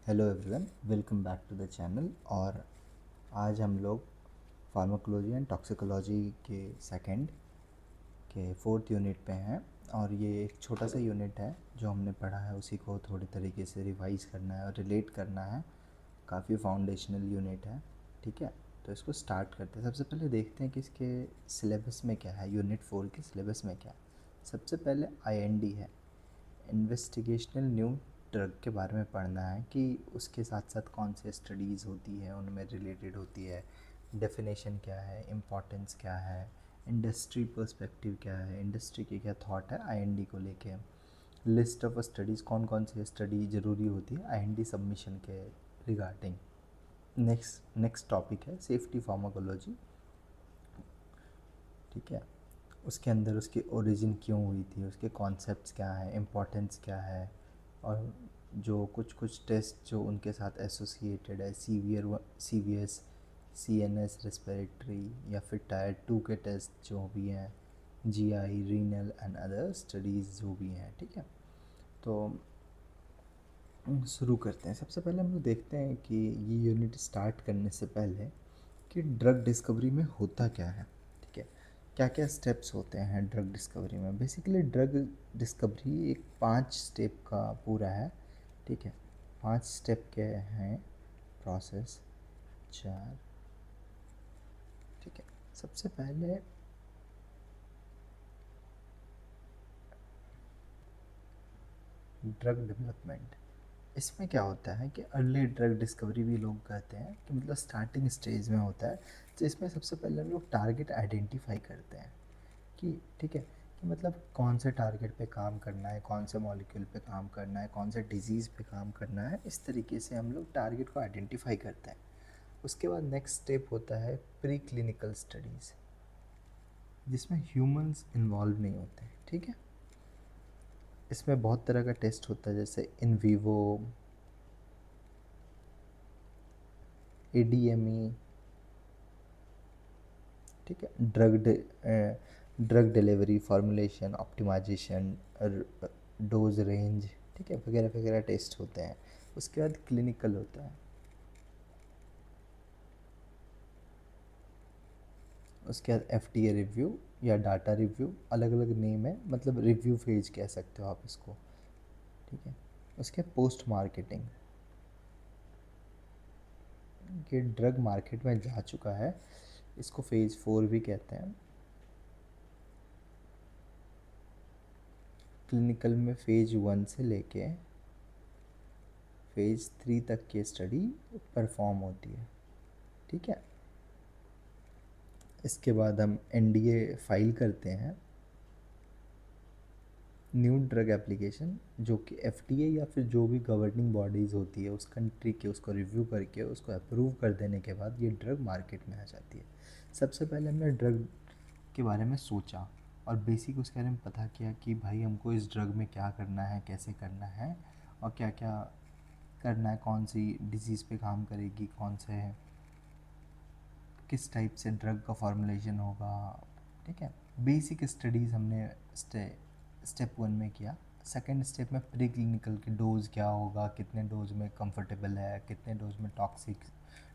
Hello everyone, welcome back to the channel. और आज हम लोग फार्माकोलॉजी एंड टॉक्सिकोलॉजी के सेकंड के फोर्थ यूनिट पे हैं। और ये एक छोटा सा यूनिट है जो हमने पढ़ा है, उसी को थोड़ी तरीके से रिवाइज करना है और रिलेट करना है। काफ़ी फाउंडेशनल यूनिट है, ठीक है। तो इसको स्टार्ट करते हैं। सबसे पहले देखते हैं कि इसके सिलेबस में क्या है। यूनिट 4 के सिलेबस में क्या है। सबसे पहले IND है, इन्वेस्टिगेशनल न्यू ड्रग के बारे में पढ़ना है कि उसके साथ साथ कौन से स्टडीज़ होती है, उनमें रिलेटेड होती है, डेफिनेशन क्या है, इम्पोर्टेंस क्या है, इंडस्ट्री पर्सपेक्टिव क्या है, इंडस्ट्री के क्या थॉट है IND को लेके, लिस्ट ऑफ स्टडीज़, कौन कौन सी स्टडी ज़रूरी होती है IND सबमिशन के रिगार्डिंग। नेक्स्ट टॉपिक है सेफ्टी फार्माकोलॉजी, ठीक है। उसके अंदर उसकी ओरिजिन क्यों हुई थी, उसके कॉन्सेप्ट्स क्या हैं, इम्पोर्टेंस क्या है, और जो कुछ टेस्ट जो उनके साथ एसोसिएटेड है, CVS, CNS रेस्पिरेटरी, या फिर टायर 2 के टेस्ट जो भी हैं, GI, renal and other studies जो भी हैं, ठीक है। तो शुरू करते हैं। सबसे पहले हम लोग देखते हैं कि ये यूनिट स्टार्ट करने से पहले कि ड्रग डिस्कवरी में होता क्या है, ठीक है। क्या क्या स्टेप्स होते हैं ड्रग डिस्कवरी में। बेसिकली ड्रग डिस्कवरी एक 5 स्टेप का पूरा है, ठीक है। 5 स्टेप के हैं प्रोसेस, 4, ठीक है। सबसे पहले ड्रग डेवलपमेंट। इसमें क्या होता है कि अर्ली ड्रग डिस्कवरी भी लोग कहते हैं कि मतलब स्टार्टिंग स्टेज में होता है। तो इसमें सबसे पहले हम लोग टारगेट आइडेंटिफाई करते हैं कि ठीक है, कि मतलब कौन से टारगेट पे काम करना है, कौन से मॉलिक्यूल पे काम करना है, कौन से डिजीज़ पे काम करना है। इस तरीके से हम लोग टारगेट को आइडेंटिफाई करते हैं। उसके बाद नेक्स्ट स्टेप होता है प्री क्लिनिकल स्टडीज़, जिसमें ह्यूमंस इन्वॉल्व नहीं होते, ठीक है। इसमें बहुत तरह का टेस्ट होता है, जैसे इन वीवो, ADME, ठीक है, drug delivery, formulation, optimization, dose range, ठीक है, वगैरह वगैरह टेस्ट होते हैं। उसके बाद क्लिनिकल होता है। उसके बाद FDA रिव्यू या डाटा रिव्यू, अलग अलग नेम है, मतलब रिव्यू फेज कह सकते हो आप इसको, ठीक है। उसके बाद पोस्ट मार्केटिंग, कि ड्रग मार्केट में जा चुका है, इसको फेज़ 4 भी कहते हैं। क्लिनिकल में फेज़ 1 से लेके फेज़ 3 तक की स्टडी परफॉर्म होती है, ठीक है। इसके बाद हम NDA फाइल करते हैं, न्यू ड्रग एप्लीकेशन, जो कि FDA या फिर जो भी गवर्निंग बॉडीज़ होती है उस कंट्री के, उसको रिव्यू करके उसको अप्रूव कर देने के बाद ये ड्रग मार्केट में आ जाती है। सबसे पहले हमने ड्रग के बारे में सोचा और बेसिक उसके बारे में पता किया कि भाई हमको इस ड्रग में क्या करना है, कैसे करना है, और क्या क्या करना है, कौन सी डिजीज़ पे काम करेगी, कौन से किस टाइप से ड्रग का फॉर्मुलेशन होगा, ठीक है। बेसिक स्टडीज़ हमने स्टेप 1 में किया। सेकेंड स्टेप में प्री क्लिनिकल की डोज़ क्या होगा, कितने डोज में कंफर्टेबल है, कितने डोज में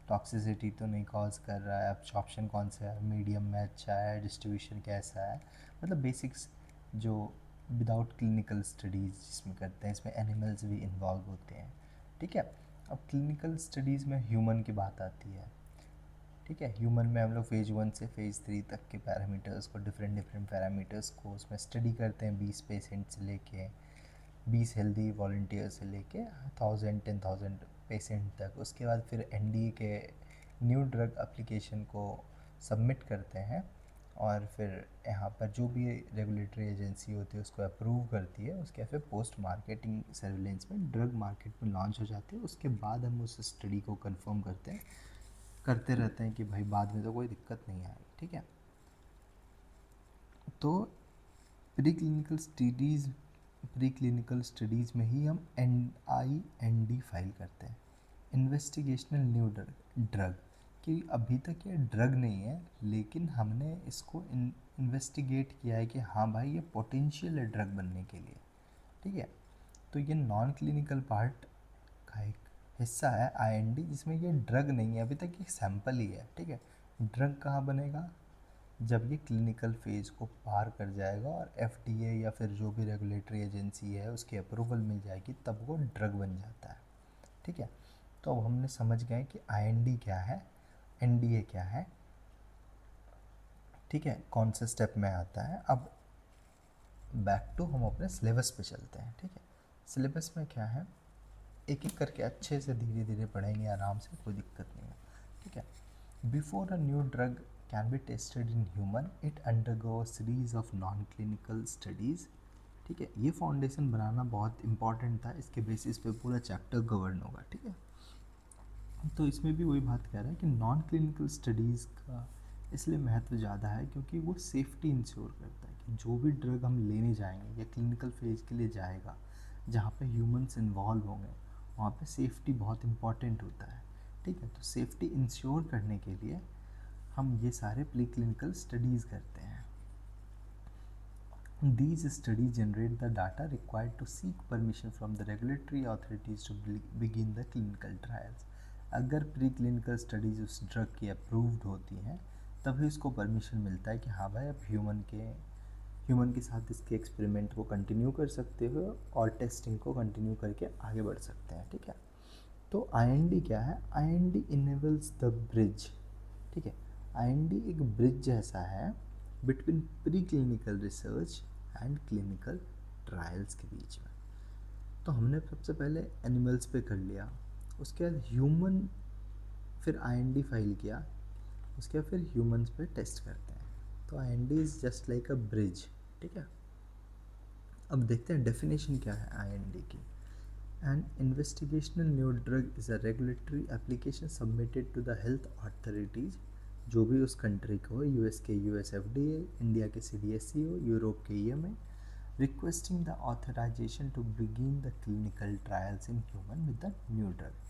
टॉक्सिसिटी तो नहीं कॉज कर रहा है, एब्जॉर्प्शन कौन सा है, मीडियम में अच्छा है, डिस्ट्रीब्यूशन कैसा है, मतलब बेसिक्स जो विदाउट क्लिनिकल स्टडीज़ जिसमें करते हैं। इसमें एनिमल्स भी इन्वॉल्व होते हैं, ठीक है। अब क्लिनिकल स्टडीज़ में ह्यूमन की बात आती है, ठीक है। ह्यूमन में हम लोग फेज़ 1 से फेज़ 3 तक के पैरामीटर्स को, डिफरेंट पैरामीटर्स को उसमें स्टडी करते हैं। 20 पेशेंट से लेके 20 हेल्दी वॉल्टियर से लेके 1000 पेशेंट तक। उसके बाद फिर NDA के न्यू ड्रग एप्लीकेशन को सबमिट करते हैं, और फिर यहाँ पर जो भी रेगुलेटरी एजेंसी होती है उसको अप्रूव करती है। उसके फिर पोस्ट मार्केटिंग सर्विलेंस में ड्रग मार्केट में लॉन्च हो जाती है। उसके बाद हम उस स्टडी को कंफर्म करते रहते हैं कि भाई बाद में तो कोई दिक्कत नहीं आएगी, ठीक है। तो प्री क्लिनिकल स्टडीज़ में ही हम IND फाइल करते हैं, इन्वेस्टिगेशनल न्यू ड्रग, कि अभी तक ये ड्रग नहीं है लेकिन हमने इसको इन्वेस्टिगेट किया है कि हाँ भाई ये पोटेंशियल है ड्रग बनने के लिए, ठीक है। तो ये नॉन क्लिनिकल पार्ट का एक हिस्सा है IND जिसमें ये ड्रग नहीं है, अभी तक ये सैंपल ही है, ठीक है। ड्रग कहाँ बनेगा? जब ये क्लिनिकल फेज़ को पार कर जाएगा और FDA या फिर जो भी रेगुलेटरी एजेंसी है उसकी अप्रूवल मिल जाएगी, तब वो ड्रग बन जाता है, ठीक है। तो अब हमने समझ गए कि IND क्या है, NDA क्या है, ठीक है, कौन से स्टेप में आता है। अब बैक टू हम अपने सिलेबस पे चलते हैं, ठीक है। सिलेबस में क्या है, एक एक करके अच्छे से धीरे धीरे पढ़ेंगे आराम से, कोई दिक्कत नहीं है, ठीक है। Before a new drug can be tested in human it undergo series of non clinical studies, ठीक है। ये फाउंडेशन बनाना बहुत इंपॉर्टेंट था, इसके बेसिस पे पूरा चैप्टर गवर्न होगा, ठीक है। तो इसमें भी वही बात कह रहा है कि नॉन क्लिनिकल स्टडीज़ का इसलिए महत्व ज़्यादा है क्योंकि वो सेफ्टी इंश्योर करता है कि जो भी ड्रग हम लेने जाएंगे या क्लिनिकल फेज के लिए जाएगा जहाँ पे ह्यूमंस इन्वॉल्व होंगे, वहाँ पे सेफ्टी बहुत इंपॉर्टेंट होता है, ठीक है। तो सेफ्टी इंश्योर करने के लिए हम ये सारे प्री क्लिनिकल स्टडीज़ करते हैं। These studies generate the data required to seek permission from the regulatory authorities to begin the clinical trials. अगर प्री क्लिनिकल स्टडीज़ उस ड्रग की अप्रूव्ड होती हैं तभी उसको परमिशन मिलता है कि हाँ भाई अब ह्यूमन के साथ इसके एक्सपेरिमेंट को कंटिन्यू कर सकते हो और टेस्टिंग को कंटिन्यू करके आगे बढ़ सकते हैं, ठीक है। तो IND क्या है? IND इनेबल्स द ब्रिज, ठीक है। IND एक ब्रिज जैसा है between pre clinical research and clinical trials के बीच में। तो हमने सबसे पहले एनिमल्स पे कर लिया, उसके बाद ह्यूमन, फिर IND फाइल किया, उसके बाद फिर ह्यूमंस पे टेस्ट करते हैं। तो IND is just like a bridge, ठीक है। अब देखते हैं डेफिनेशन क्या है IND की। An investigational new drug is a regulatory application submitted to the health authorities, जो भी उस कंट्री को हो, US के US FDA, इंडिया के CDSC हो, यूरोप के EMA, requesting the authorization to begin the clinical trials in human with the new drug.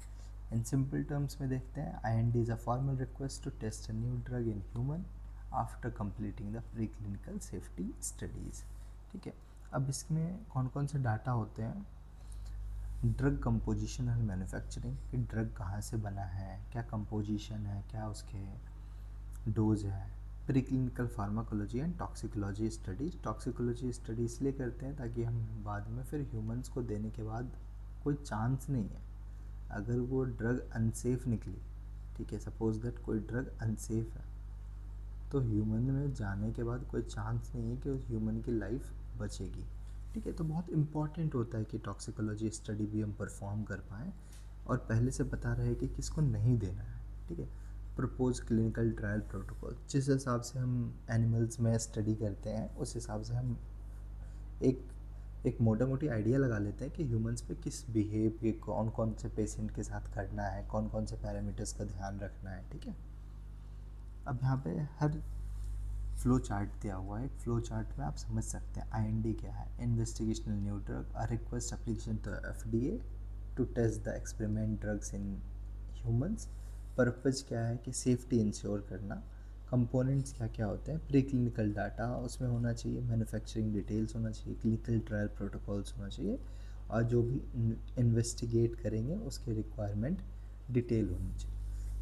In simple terms में देखते हैं, IND is a formal request to test a new drug in human after completing the preclinical safety studies, ठीक है। अब इसमें कौन कौन से डाटा होते हैं? ड्रग कंपोजिशन एंड मैन्युफैक्चरिंग, कि ड्रग कहाँ से बना है, क्या कंपोजिशन है, क्या उसके डोज है। Pre clinical pharmacology and toxicology studies, toxicology study इसलिए करते हैं ताकि हम बाद में फिर ह्यूमंस को देने के बाद कोई चांस नहीं है अगर वो ड्रग अनसेफ निकली, ठीक है, सपोज दैट कोई ड्रग अनसेफ है तो ह्यूमन में जाने के बाद कोई चांस नहीं है कि उस ह्यूमन की लाइफ बचेगी, ठीक है। तो बहुत इम्पॉर्टेंट होता है कि टॉक्सिकोलॉजी स्टडी भी हम परफॉर्म कर पाएँ और पहले से पता रहे कि किसको नहीं देना है, ठीक है। प्रपोज क्लिनिकल ट्रायल प्रोटोकॉल, जिस हिसाब से हम एनिमल्स में स्टडी करते हैं उस हिसाब से हम एक एक मोटा मोटी आइडिया लगा लेते हैं कि ह्यूमंस पे किस बिहेव के कौन कौन से पेशेंट के साथ करना है, कौन कौन से पैरामीटर्स का ध्यान रखना है, ठीक है। अब यहाँ पे हर फ्लो चार्ट दिया हुआ है, एक फ्लो चार्ट में आप समझ सकते हैं IND क्या है। Investigational new drug, a request application to FDA to test the experiment drugs in humans. Purpose क्या है कि सेफ्टी इंश्योर करना। कंपोनेंट्स क्या क्या होते हैं? प्री क्लिनिकल डाटा उसमें होना चाहिए, मैन्युफैक्चरिंग डिटेल्स होना चाहिए, क्लिनिकल ट्रायल प्रोटोकॉल्स होना चाहिए और जो भी इन्वेस्टिगेट करेंगे उसके रिक्वायरमेंट डिटेल होनी चाहिए।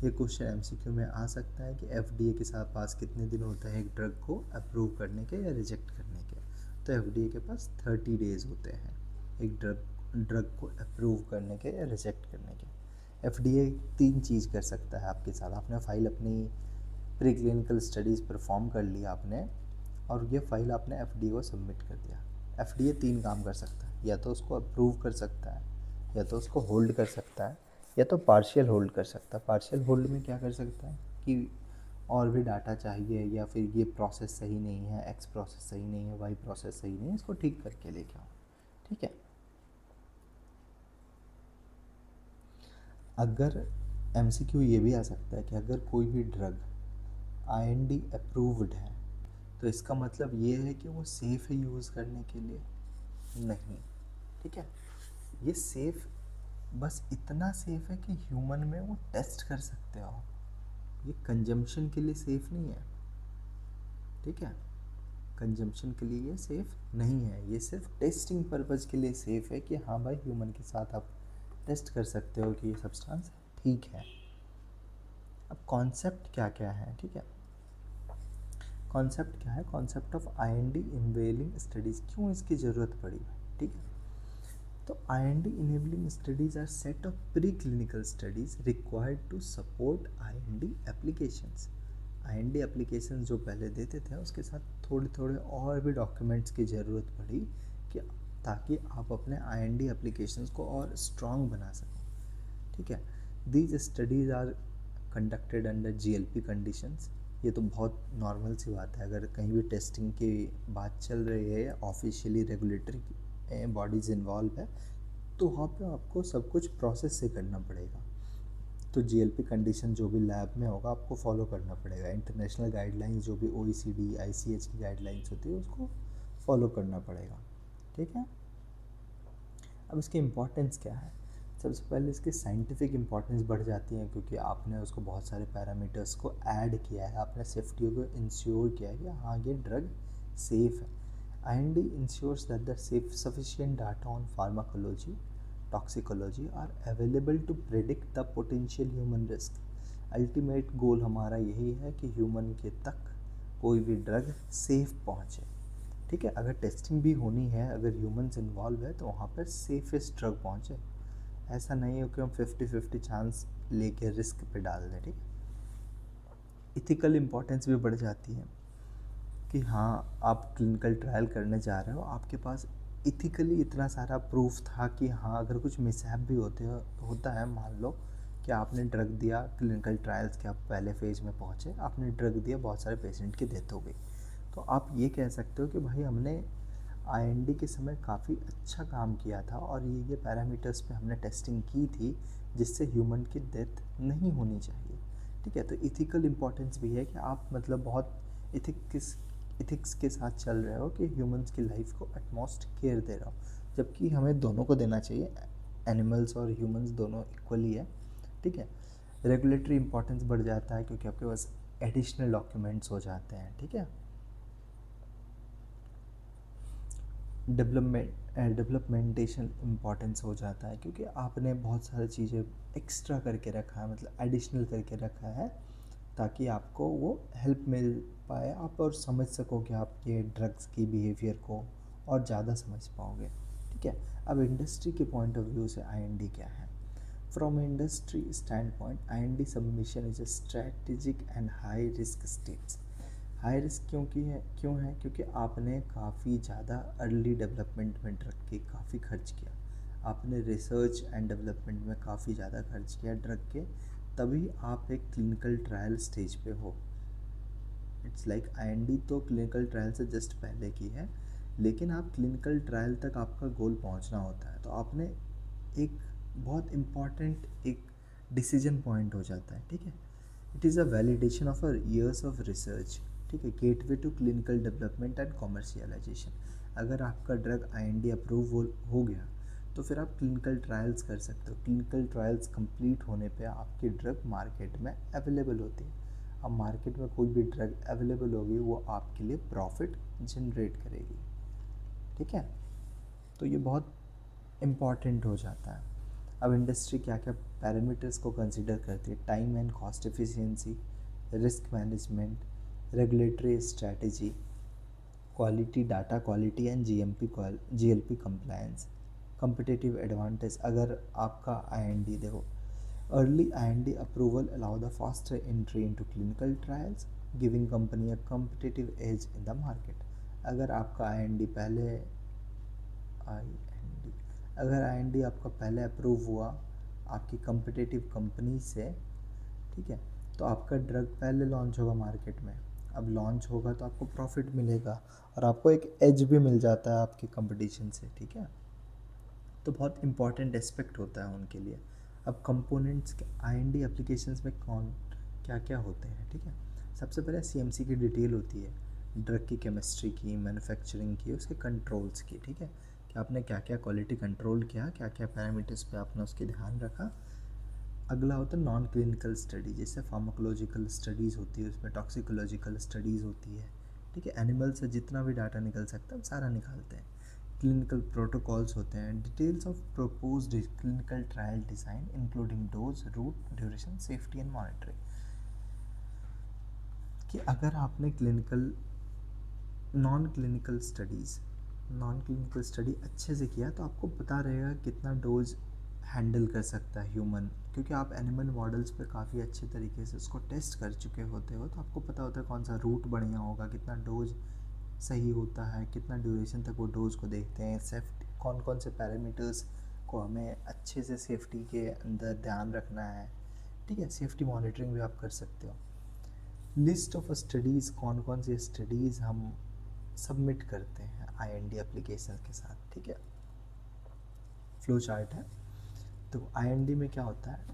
ये क्वेश्चन MCQ में आ सकता है कि FDA के साथ पास कितने दिन होते हैं एक ड्रग को अप्रूव करने के या रिजेक्ट करने के। तो FDA के पास 30 डेज़ होते हैं एक ड्रग को अप्रूव करने के या रिजेक्ट करने के। FDA 3 चीज़ कर सकता है आपके साथ। आपने फ़ाइल अपनी प्री क्लिनिकल स्टडीज़ परफॉर्म कर लिया आपने और ये फ़ाइल आपने FDA को सबमिट कर दिया। FDA 3 काम कर सकता है, या तो उसको अप्रूव कर सकता है, या तो उसको होल्ड कर सकता है, या तो पार्शियल होल्ड कर सकता है। पार्शियल होल्ड में क्या कर सकता है कि और भी डाटा चाहिए या फिर ये प्रोसेस सही नहीं है, X प्रोसेस सही नहीं है, Y प्रोसेस सही नहीं है, इसको ठीक करके लेके आओ, ठीक है। अगर MCQ ये भी आ सकता है कि अगर कोई भी ड्रग IND अप्रूव्ड है तो इसका मतलब ये है कि वो सेफ़ है यूज़ करने के लिए? नहीं, ठीक है। ये सेफ़ बस इतना सेफ़ है कि ह्यूमन में वो टेस्ट कर सकते हो, ये कंजम्पशन के लिए सेफ़ नहीं है, ठीक है। कंजम्पशन के लिए ये सेफ़ नहीं है, ये सिर्फ टेस्टिंग पर्पज़ के लिए सेफ़ है कि हाँ भाई ह्यूमन के साथ आप टेस्ट कर सकते हो कि ये सब्सटेंस ठीक है। अब कॉन्सेप्ट क्या क्या है, ठीक है, कॉन्सेप्ट क्या है, concept of IND enabling studies, क्यों इसकी ज़रूरत पड़ी, ठीक है। तो IND enabling studies are set of pre clinical studies required to support IND applications. IND application जो पहले देते थे उसके साथ थोड़े थोड़े और भी डॉक्यूमेंट्स की ज़रूरत पड़ी कि ताकि आप अपने IND एप्लीकेशंस को और स्ट्रॉन्ग बना सकें, ठीक है। These studies are conducted under GLP conditions. ये तो बहुत नॉर्मल सी बात है, अगर कहीं भी टेस्टिंग की बात चल रही है या ऑफिशियली रेगुलेटरी बॉडीज़ इन्वॉल्व है तो वहाँ पे आपको सब कुछ प्रोसेस से करना पड़ेगा। तो GLP कंडीशन जो भी लैब में होगा आपको फॉलो करना पड़ेगा। इंटरनेशनल गाइडलाइंस जो भी OECD ICH की गाइडलाइंस होती है उसको फॉलो करना पड़ेगा, ठीक है। अब इसकी इम्पोर्टेंस क्या है, सबसे पहले इसकी साइंटिफिक इम्पोर्टेंस बढ़ जाती है क्योंकि आपने उसको बहुत सारे पैरामीटर्स को ऐड किया है, आपने सेफ्टी को इंश्योर किया है कि हाँ ये ड्रग सेफ़ है। IND ensures that the safe sufficient data on pharmacology, toxicology are available to predict the potential human risk. Ultimate goal हमारा यही है कि ह्यूमन के तक कोई भी ड्रग सेफ पहुँचे, ठीक है। अगर टेस्टिंग भी होनी है, अगर ह्यूमंस इन्वॉल्व है तो वहाँ पर सेफेस्ट ड्रग पहुँचे। ऐसा नहीं हो कि हम 50-50 चांस लेके रिस्क पे डाल दें, ठीक है। इथिकल इम्पोर्टेंस भी बढ़ जाती है कि हाँ आप क्लिनिकल ट्रायल करने जा रहे हो, आपके पास इथिकली इतना सारा प्रूफ था कि हाँ अगर कुछ मिसहैप भी होता है, मान लो कि आपने ड्रग दिया, क्लिनिकल ट्रायल्स के आप पहले फेज में पहुँचे, आपने ड्रग दिया, बहुत सारे पेशेंट की डेथ हो गई, तो आप ये कह सकते हो कि भाई हमने IND के समय काफ़ी अच्छा काम किया था और ये पैरामीटर्स पे हमने टेस्टिंग की थी जिससे ह्यूमन की डेथ नहीं होनी चाहिए, ठीक है। तो इथिकल इम्पोर्टेंस भी है कि आप मतलब बहुत इथिक्स के साथ चल रहे हो कि ह्यूमंस की लाइफ को एटमोस्ट केयर दे रहा हो, जबकि हमें दोनों को देना चाहिए, एनिमल्स और ह्यूमंस दोनों इक्वली है, ठीक है। रेगुलेटरी इंपॉर्टेंस बढ़ जाता है क्योंकि आपके पास एडिशनल डॉक्यूमेंट्स हो जाते हैं, ठीक है। डेवलपमेंटेशन इम्पॉर्टेंस हो जाता है क्योंकि आपने बहुत सारी चीज़ें एक्स्ट्रा करके रखा है, मतलब एडिशनल करके रखा है ताकि आपको वो हेल्प मिल पाए, आप और समझ सको कि आप ये ड्रग्स की बिहेवियर को और ज़्यादा समझ पाओगे, ठीक है। अब इंडस्ट्री के पॉइंट ऑफ व्यू से IND क्या है, from industry stand point IND submission is a strategic and high risk steps. High risk क्यों है क्योंकि आपने काफ़ी ज़्यादा अर्ली डेवलपमेंट में ड्रग के काफ़ी खर्च किया, आपने रिसर्च एंड डेवलपमेंट में काफ़ी ज़्यादा खर्च किया ड्रग के, तभी आप एक क्लिनिकल ट्रायल स्टेज पे हो। इट्स लाइक IND तो क्लिनिकल ट्रायल से जस्ट पहले की है, लेकिन आप क्लिनिकल ट्रायल तक आपका गोल पहुंचना होता है, तो आपने एक बहुत इम्पॉर्टेंट एक डिसीजन पॉइंट हो जाता है, ठीक है। It is a validation of a years of research, ठीक है, gateway to clinical development and commercialization. अगर आपका ड्रग IND अप्रूव हो गया तो फिर आप क्लिनिकल ट्रायल्स कर सकते हो, क्लिनिकल ट्रायल्स कंप्लीट होने पे आपकी ड्रग मार्केट में अवेलेबल होती है। अब मार्केट में कोई भी ड्रग अवेलेबल होगी वो आपके लिए प्रॉफिट जनरेट करेगी, ठीक है। तो ये बहुत इम्पॉर्टेंट हो जाता है। अब इंडस्ट्री क्या क्या पैरामीटर्स को कंसिडर करती है, time and cost efficiency, risk management, regulatory strategy, quality, data quality and GLP compliance, competitive advantage. अगर आपका IND देखो, early IND approval allow the faster entry into clinical trials giving company a competitive edge in the market. अगर आपका IND पहले IND अगर IND आपका पहले approve हुआ आपकी कम्पिटिटिव कंपनी से, ठीक है, तो आपका ड्रग पहले लॉन्च होगा मार्केट में। अब लॉन्च होगा तो आपको प्रॉफिट मिलेगा और आपको एक एज भी मिल जाता है आपके कंपटीशन से, ठीक है। तो बहुत इंपॉर्टेंट एस्पेक्ट होता है उनके लिए। अब कंपोनेंट्स के IND एप्लीकेशंस में कौन क्या क्या होते हैं, ठीक है। सबसे पहले CMC की डिटेल होती है, ड्रग की केमिस्ट्री की, मैन्युफैक्चरिंग की, उसके कंट्रोल्स की, ठीक है, कि आपने क्या क्या क्वालिटी कंट्रोल किया, क्या क्या पैरामीटर्स पे आपने उसके ध्यान रखा। अगला होता है नॉन क्लिनिकल स्टडी, जैसे फार्माकोलॉजिकल स्टडीज़ होती है, उसमें टॉक्सिकोलॉजिकल स्टडीज़ होती है, ठीक है। एनिमल से जितना भी डाटा निकल सकता है हम सारा निकालते हैं। क्लिनिकल प्रोटोकॉल्स होते हैं, details of proposed clinical trial design including dose, route, duration, safety and monitoring. कि अगर आपने नॉन क्लिनिकल स्टडी अच्छे से किया तो आपको पता रहेगा कितना डोज हैंडल कर सकता है ह्यूमन, क्योंकि आप एनिमल मॉडल्स पे काफ़ी अच्छे तरीके से उसको टेस्ट कर चुके होते हो, तो आपको पता होता है कौन सा रूट बढ़िया होगा, कितना डोज सही होता है, कितना ड्यूरेशन तक वो डोज को देखते हैं, सेफ्टी कौन कौन से पैरामीटर्स को हमें अच्छे से सेफ्टी के अंदर ध्यान रखना है। ठीक है, सेफ्टी मॉनिटरिंग भी आप कर सकते हो। लिस्ट ऑफ स्टडीज़, कौन कौन सी स्टडीज़ हम सबमिट करते हैं IND एप्लीकेशन के साथ। ठीक है, फ्लो चार्ट है। तो IND में क्या होता है,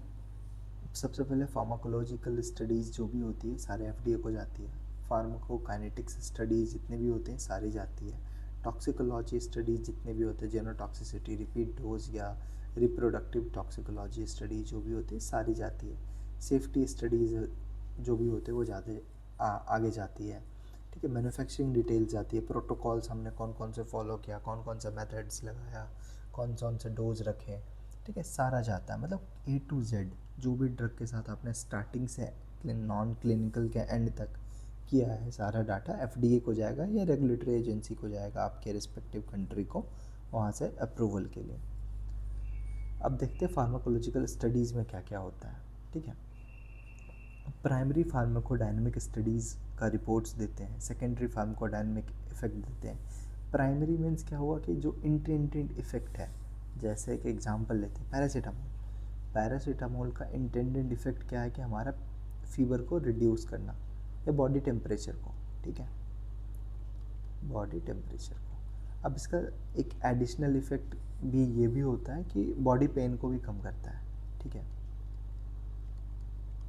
सबसे पहले फार्माकोलॉजिकल स्टडीज़ जो भी होती है सारे FDA को जाती है। फार्माकोकाइनेटिक्स स्टडीज़ जितने भी होते हैं सारी जाती है। टॉक्सिकोलॉजी स्टडीज़ जितने भी होते हैं, जेनोटॉक्सिसिटी, रिपीट डोज या रिप्रोडक्टिव टॉक्सिकोलॉजी स्टडी जो भी होती है सारी जाती है। सेफ्टी स्टडीज़ जो भी होते हैं वो ज़्यादा आगे जाती है। ठीक है, मैन्युफैक्चरिंग डिटेल्स जाती है, प्रोटोकॉल्स हमने कौन कौन से फॉलो किया, कौन कौन सा मेथड्स लगाया, कौन कौन से डोज रखे। ठीक है, सारा जाता है, मतलब A to Z जो भी ड्रग के साथ आपने स्टार्टिंग से नॉन क्लिनिकल के एंड तक किया है, सारा डाटा FDA को जाएगा या रेगुलेटरी एजेंसी को जाएगा आपके रिस्पेक्टिव कंट्री को, वहाँ से अप्रूवल के लिए। अब देखते हैं फार्माकोलॉजिकल स्टडीज़ में क्या क्या होता है। ठीक है, प्राइमरी फार्माकोडायनेमिक स्टडीज़ का रिपोर्ट्स देते हैं, सेकेंडरी फार्माकोडायनेमिक इफेक्ट देते हैं। प्राइमरी मीन्स क्या हुआ कि जो इंटेंडेड इफेक्ट है, जैसे एक एग्जांपल लेते हैं पैरासीटामोल का इंटेंडेड इफेक्ट क्या है कि हमारा फीवर को रिड्यूस करना या बॉडी टेम्परेचर को। ठीक है, बॉडी टेम्परेचर को। अब इसका एक एडिशनल इफेक्ट भी ये भी होता है कि बॉडी पेन को भी कम करता है। ठीक है,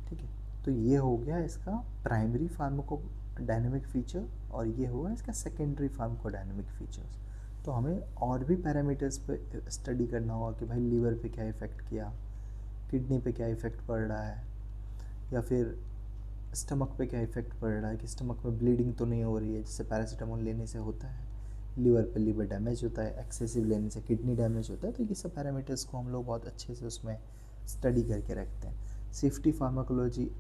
ठीक है, तो ये हो गया इसका प्राइमरी फार्माकोडायनेमिक फीचर और ये हुआ इसका सेकेंडरी फार्माकोडायनेमिक फीचर्स। तो हमें और भी पैरामीटर्स पे स्टडी करना होगा कि भाई लीवर पे क्या इफ़ेक्ट किया, किडनी पे क्या इफ़ेक्ट पड़ रहा है, या फिर स्टमक पे क्या इफ़ेक्ट पड़ रहा है कि स्टमक में ब्लीडिंग तो नहीं हो रही है, जिससे पैरासीटामोल लेने से होता है। लीवर पे लीवर डैमेज होता है, एक्सेसिव लेने से किडनी डैमेज होता है। तो ये सब पैरामीटर्स को हम लोग बहुत अच्छे से उसमें स्टडी करके रखते हैं। सेफ्टी फार्माकोलॉजी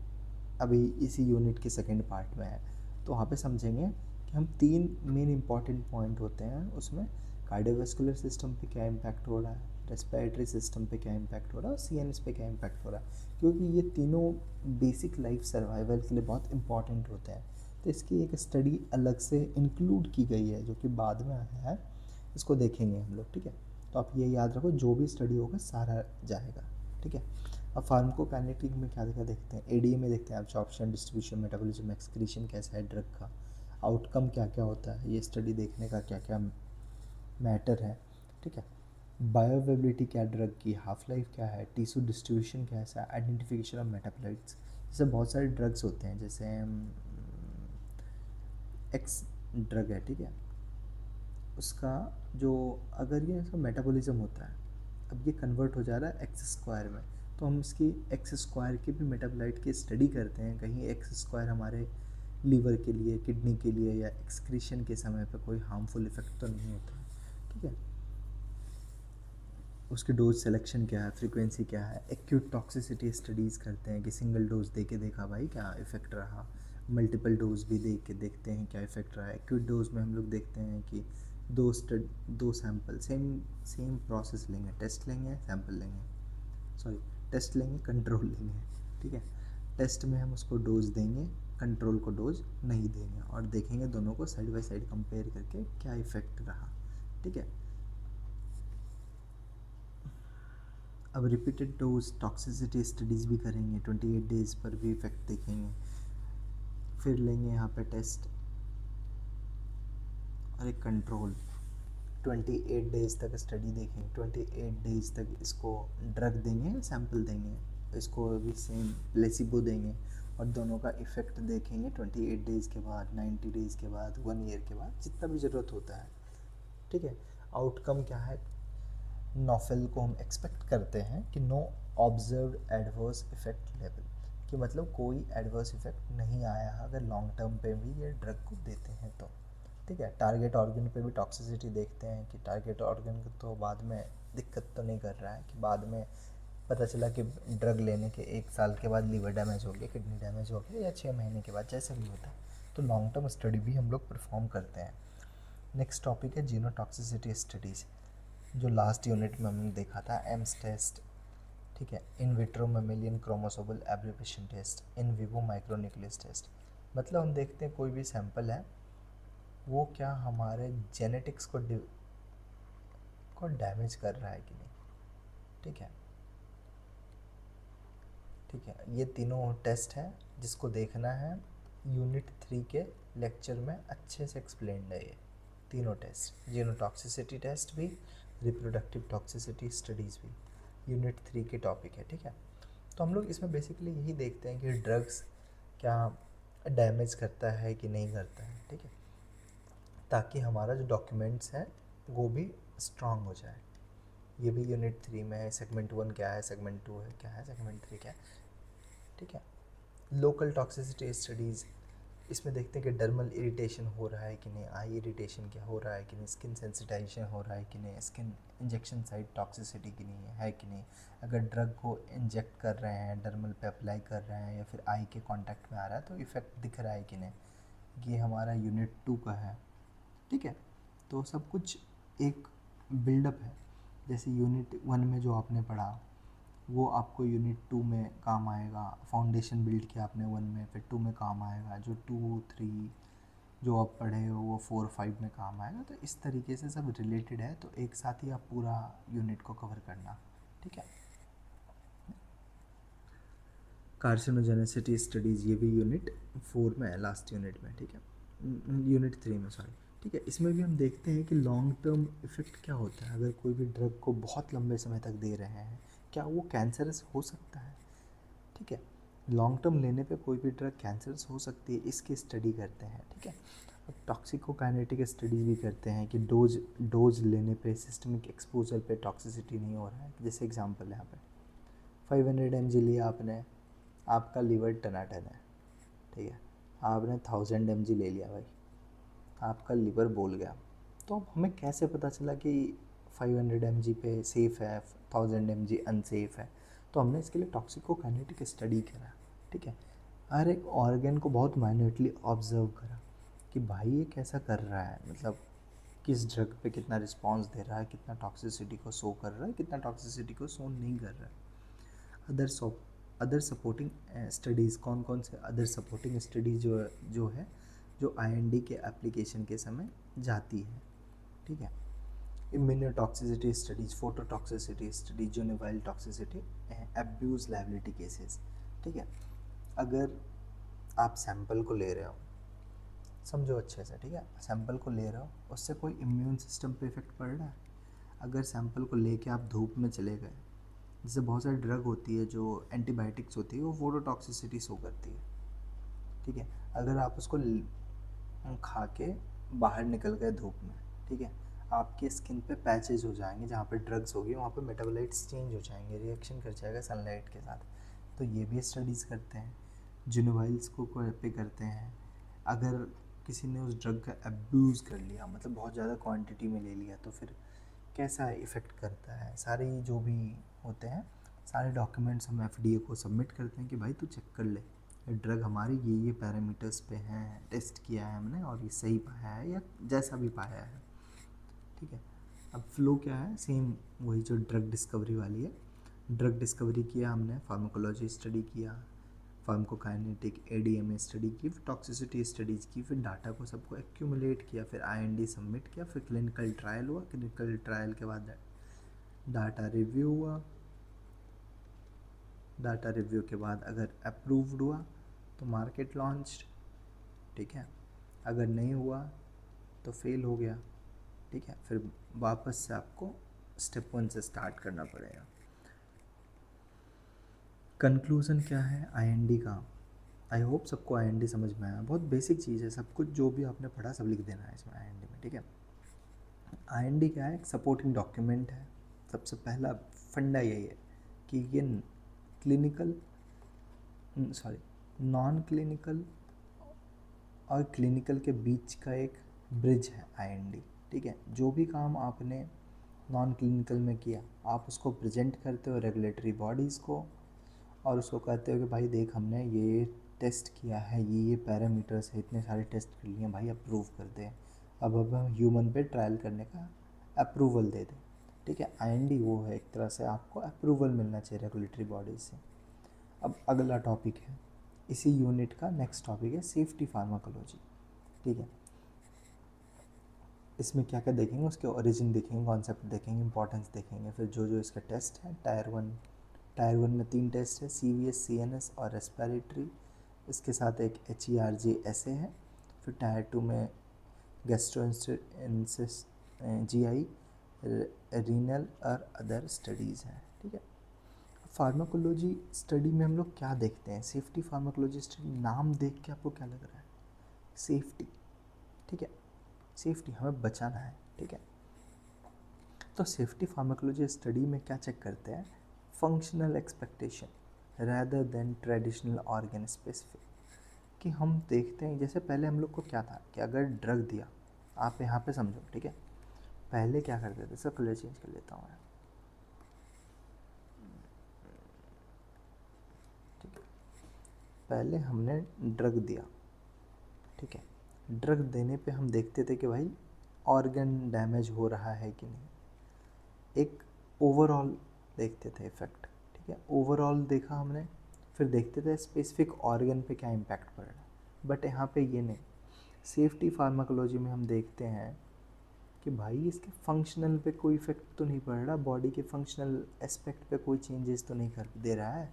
अभी इसी यूनिट के सेकेंड पार्ट में है, तो वहाँ पे समझेंगे कि हम 3 मेन इंपॉर्टेंट पॉइंट होते हैं उसमें। कार्डियोवास्कुलर सिस्टम पे क्या इम्पैक्ट हो रहा है, रेस्पिरेटरी सिस्टम पे क्या इम्पैक्ट हो रहा है और CNS पे क्या इम्पैक्ट हो रहा है, क्योंकि ये तीनों बेसिक लाइफ सर्वाइवल के लिए बहुत इंपॉर्टेंट होते हैं। तो इसकी एक स्टडी अलग से इंक्लूड की गई है जो कि बाद में आया है, इसको देखेंगे हम लोग। ठीक है, तो आप ये याद रखो, जो भी स्टडी होगा सारा जाएगा। ठीक है, अब फार्माकोकाइनेटिक में क्या क्या देखते हैं, ADA में देखते हैं एब्जॉर्प्शन, डिस्ट्रीब्यूशन, मेटाबॉलिज्म, एक्सक्रीशन कैसा है ड्रग का, आउटकम क्या क्या होता है, ये स्टडी देखने का क्या क्या मैटर है। ठीक है, बायोअवेलेबिलिटी क्या ड्रग की, हाफ लाइफ क्या है, टिश्यू डिस्ट्रीब्यूशन कैसा है, आइडेंटिफिकेशन ऑफ मेटाबोलाइट्स। जैसे बहुत सारे ड्रग्स होते हैं, जैसे एक्स ड्रग है, ठीक है, उसका जो अगर ये इसका मेटाबॉलिज्म होता है, अब ये कन्वर्ट हो जा रहा है एक्स स्क्वायर में, तो हम इसकी एक्स स्क्वायर के भी मेटाबोलाइट की स्टडी करते हैं, कहीं एक्स स्क्वायर हमारे लीवर के लिए, किडनी के लिए या एक्सक्रीशन के समय पर कोई हार्मफुल इफेक्ट तो नहीं होता। ठीक है, उसकी डोज सिलेक्शन क्या है, फ्रीक्वेंसी क्या है। एक्यूट टॉक्सिसिटी स्टडीज़ करते हैं कि सिंगल डोज दे के देखा भाई क्या इफ़ेक्ट रहा, मल्टीपल डोज भी दे के देखते हैं क्या इफ़ेक्ट रहा है। एक्यूट डोज में हम लोग देखते हैं कि दो सैंपल सेम प्रोसेस लेंगे, टेस्ट लेंगे, सैंपल लेंगे, सॉरी टेस्ट लेंगे, कंट्रोल लेंगे। ठीक है, टेस्ट में हम उसको डोज देंगे, कंट्रोल को डोज नहीं देंगे, और देखेंगे दोनों को साइड बाय साइड कंपेयर करके क्या इफ़ेक्ट रहा। ठीक है, अब रिपीटेड डोज टॉक्सिसिटी स्टडीज़ भी करेंगे, 28 डेज़ पर भी इफेक्ट देखेंगे, फिर लेंगे यहाँ पे टेस्ट और एक कंट्रोल, 28 डेज़ तक स्टडी देखेंगे, 28 डेज़ तक इसको ड्रग देंगे, सैंपल देंगे, इसको भी सेम प्लेसिबो देंगे, और दोनों का इफ़ेक्ट देखेंगे 28 डेज़ के बाद, 90 डेज़ के बाद, 1 ईयर के बाद, जितना भी ज़रूरत होता है। ठीक है, आउटकम क्या है, नॉफेल को हम एक्सपेक्ट करते हैं कि no observed adverse effect level, कि मतलब कोई एडवर्स इफेक्ट नहीं आया अगर लॉन्ग टर्म पे भी ये ड्रग को देते हैं तो। ठीक है। टारगेट ऑर्गन पे भी टॉक्सिसिटी देखते हैं कि टारगेट ऑर्गन को तो बाद में दिक्कत तो नहीं कर रहा है, कि बाद में पता चला कि ड्रग लेने के 1 साल के बाद लीवर डैमेज हो गया, किडनी डैमेज हो गया, या 6 महीने के बाद, जैसे भी होता है। तो लॉन्ग टर्म स्टडी भी हम लोग परफॉर्म करते हैं। नेक्स्ट टॉपिक है जीनोटॉक्सिसिटी स्टडीज़, जो लास्ट यूनिट में हमने देखा था। एम्स टेस्ट, ठीक है, in vitro mammalian chromosomal aberration test, in vivo micronucleus test. मतलब हम देखते हैं कोई भी सैंपल है वो क्या हमारे जेनेटिक्स को डैमेज कर रहा है कि नहीं। ठीक है, ठीक है, ये तीनों टेस्ट हैं जिसको देखना है। यूनिट 3 के लेक्चर में अच्छे से एक्सप्लेन्ड है ये तीनों टेस्ट, जीनोटॉक्सिसिटी टेस्ट भी, रिप्रोडक्टिव टॉक्सिसिटी स्टडीज़ भी, यूनिट 3 के टॉपिक है। ठीक है, तो हम लोग इसमें बेसिकली यही देखते हैं कि ड्रग्स क्या डैमेज करता है कि नहीं करता है। ठीक है, ताकि हमारा जो डॉक्यूमेंट्स हैं वो भी स्ट्रांग हो जाए। ये भी यूनिट 3 में है। सेगमेंट 1 क्या है, सेगमेंट 2 है क्या है, सेगमेंट 3 क्या है। ठीक है, लोकल टॉक्सिसिटी स्टडीज़, इसमें देखते हैं कि डर्मल इरिटेशन हो रहा है कि नहीं, आई इरिटेशन क्या हो रहा है कि नहीं, स्किन सेंसिटाइजेशन हो रहा है कि नहीं, स्किन इंजेक्शन साइट टॉक्सिसिटी की नहीं है कि नहीं, अगर ड्रग को इंजेक्ट कर रहे हैं, डर्मल पे अप्लाई कर रहे हैं या फिर आई के कांटेक्ट में आ रहा है तो इफ़ेक्ट दिख रहा है कि नहीं। ये हमारा यूनिट 2 का है। ठीक है, तो सब कुछ एक बिल्डअप है। जैसे यूनिट 1 में जो आपने पढ़ा वो आपको यूनिट 2 में काम आएगा। फाउंडेशन बिल्ड किया आपने 1 में, फिर 2 में काम आएगा। जो 2, 3 जो आप पढ़े हो वो 4, 5 में काम आएगा। तो इस तरीके से सब रिलेटेड है, तो एक साथ ही आप पूरा यूनिट को कवर करना। ठीक है, कार्सिनोजेनेसिटी स्टडीज़, ये भी यूनिट 4 में है, लास्ट यूनिट में। ठीक है, यूनिट 3 में, सॉरी। ठीक है, इसमें भी हम देखते हैं कि लॉन्ग टर्म इफ़ेक्ट क्या होता है अगर कोई भी ड्रग को बहुत लंबे समय तक दे रहे हैं, क्या वो कैंसरस हो सकता है। ठीक है, लॉन्ग टर्म लेने पे कोई भी ड्रग कैंसरस हो सकती है, इसकी स्टडी करते हैं। ठीक है, अब टॉक्सिकोकाइनेटिक स्टडी भी करते हैं कि डोज लेने पे, सिस्टमिक एक्सपोजर पे टॉक्सिसिटी नहीं हो रहा है। जैसे एग्जांपल है यहाँ पे 500 mg लिया आपने, आपका लीवर टनाटन है। ठीक है, आपने 1000 mg ले लिया भाई, आपका लीवर बोल गया। तो अब हमें कैसे पता चला कि 500 mg पे सेफ़ है, 1000 mg अनसेफ है। तो हमने इसके लिए टॉक्सिकोकाइनेटिक स्टडी करा। ठीक है, हर एक ऑर्गन को बहुत माइन्यूटली ऑब्जर्व करा कि भाई ये कैसा कर रहा है, मतलब किस ड्रग पे कितना रिस्पॉन्स दे रहा है, कितना टॉक्सिसिटी को शो कर रहा है, कितना टॉक्सिसिटी को शो नहीं कर रहा है। अदर सपोर्टिंग स्टडीज़, कौन कौन से अदर सपोर्टिंग स्टडीज़ जो आईएनडी के एप्लीकेशन के समय जाती है। ठीक है, immunotoxicity studies, phototoxicity studies, juvenile toxicity, abuse liability cases. ठीक है, अगर आप सैंपल को ले रहे हो, समझो अच्छे से। ठीक है, सैंपल को ले रहे हो, उससे कोई इम्यून सिस्टम पे इफ़ेक्ट पड़ रहा है। अगर सैंपल को लेके आप धूप में चले गए, जैसे बहुत सारी ड्रग होती है जो एंटीबायोटिक्स होती है, वो फोटोटॉक्सिसिटी शो करती है। ठीक है, अगर आप उसको खा के बाहर निकल गए धूप में, ठीक है, आपके स्किन पे पैचेज हो जाएंगे, जहाँ पे ड्रग्स होगी वहाँ पे मेटाबोलाइट्स चेंज हो जाएंगे, रिएक्शन कर जाएगा सनलाइट के साथ। तो ये भी स्टडीज़ करते हैं। जुनोवाइल्स को पे करते हैं। अगर किसी ने उस ड्रग का अब्यूज़ कर लिया, मतलब बहुत ज़्यादा क्वांटिटी में ले लिया, तो फिर कैसा इफ़ेक्ट करता है, सारे जो भी होते हैं सारे डॉक्यूमेंट्स हम एफडीए को सबमिट करते हैं कि भाई तू चेक कर ले, ये ड्रग हमारी ये पैरामीटर्स पे हैं, टेस्ट किया है हमने और ये सही पाया है या जैसा भी पाया है। ठीक है, अब फ्लो क्या है, सेम वही जो ड्रग डिस्कवरी वाली है। ड्रग डिस्कवरी किया हमने, फार्माकोलॉजी स्टडी किया, फार्माकोकाइनेटिक एडीएमए स्टडी की, फिर टॉक्सिसिटी स्टडीज़ की, फिर डाटा को सबको एक्यूमुलेट किया, फिर आईएनडी सबमिट किया, फिर क्लिनिकल ट्रायल हुआ, क्लिनिकल ट्रायल के बाद डाटा रिव्यू हुआ, डाटा रिव्यू के बाद अगर अप्रूव्ड हुआ तो मार्केट लॉन्च्ड। ठीक है, अगर नहीं हुआ तो फेल हो गया। ठीक है, फिर वापस से आपको स्टेप 1 से स्टार्ट करना पड़ेगा। कंक्लूज़न क्या है आईएनडी का, आई होप सबको आईएनडी समझ में आया। बहुत बेसिक चीज़ है, सब कुछ जो भी आपने पढ़ा सब लिख देना है इसमें आईएनडी में। ठीक है, आईएनडी क्या है, एक सपोर्टिंग डॉक्यूमेंट है। सबसे पहला फंडा यही है कि ये क्लिनिकल नॉन क्लिनिकल और क्लिनिकल के बीच का एक ब्रिज है आईएनडी, ठीक है। जो भी काम आपने नॉन क्लिनिकल में किया आप उसको प्रेजेंट करते हो रेगुलेटरी बॉडीज़ को, और उसको कहते हो कि भाई देख हमने ये टेस्ट किया है, ये पैरामीटर्स है, इतने सारे टेस्ट कर लिए हैं भाई, अप्रूव कर दे। अब हम ह्यूमन पे ट्रायल करने का अप्रूवल दे दें, ठीक है। आईएनडी वो है एक तरह से आपको अप्रूवल मिलना चाहिए रेगुलेटरी बॉडी से। अब अगला टॉपिक है इसी यूनिट का, नेक्स्ट टॉपिक है सेफ्टी फार्माकोलॉजी, ठीक है। इसमें क्या क्या देखेंगे, उसके ओरिजिन देखेंगे, कॉन्सेप्ट देखेंगे, इंपॉर्टेंस देखेंगे, फिर जो जो इसके टेस्ट हैं टायर वन में 3 टेस्ट है, CVS, CNS और रेस्पिरेटरी। इसके साथ एक HERG ऐसे है। फिर टायर 2 में गैस्ट्रोइंटेस्टाइनल, GI, रीनल और अदर स्टडीज़ हैं, ठीक है। फार्माकोलॉजी स्टडी में हम लोग क्या देखते हैं, सेफ्टी फार्माकोलॉजी स्टडी, नाम देख के आपको क्या लग रहा है, सेफ्टी, ठीक है। सेफ्टी हमें बचाना है, ठीक है। तो सेफ्टी फार्माकोलॉजी स्टडी में क्या चेक करते हैं, functional expectation rather than traditional organ specific. कि हम देखते हैं जैसे पहले हम लोग को क्या था कि अगर ड्रग दिया, आप यहाँ पे समझो, ठीक है। पहले क्या करते थे, सब कलर चेंज कर लेता हूँ मैं, ठीक है। पहले हमने ड्रग दिया, ठीक है। ड्रग देने पे हम देखते थे कि भाई ऑर्गन डैमेज हो रहा है कि नहीं, एक ओवरऑल देखते थे इफेक्ट, ठीक है। ओवरऑल देखा हमने, फिर देखते थे स्पेसिफिक ऑर्गन पे क्या इम्पैक्ट पड़ रहा है। बट यहाँ पे ये नहीं, सेफ्टी फार्माकोलॉजी में हम देखते हैं कि भाई इसके फंक्शनल पे कोई इफेक्ट तो नहीं पड़ रहा, बॉडी के फंक्शनल एस्पेक्ट पे कोई चेंजेस तो नहीं कर दे रहा है,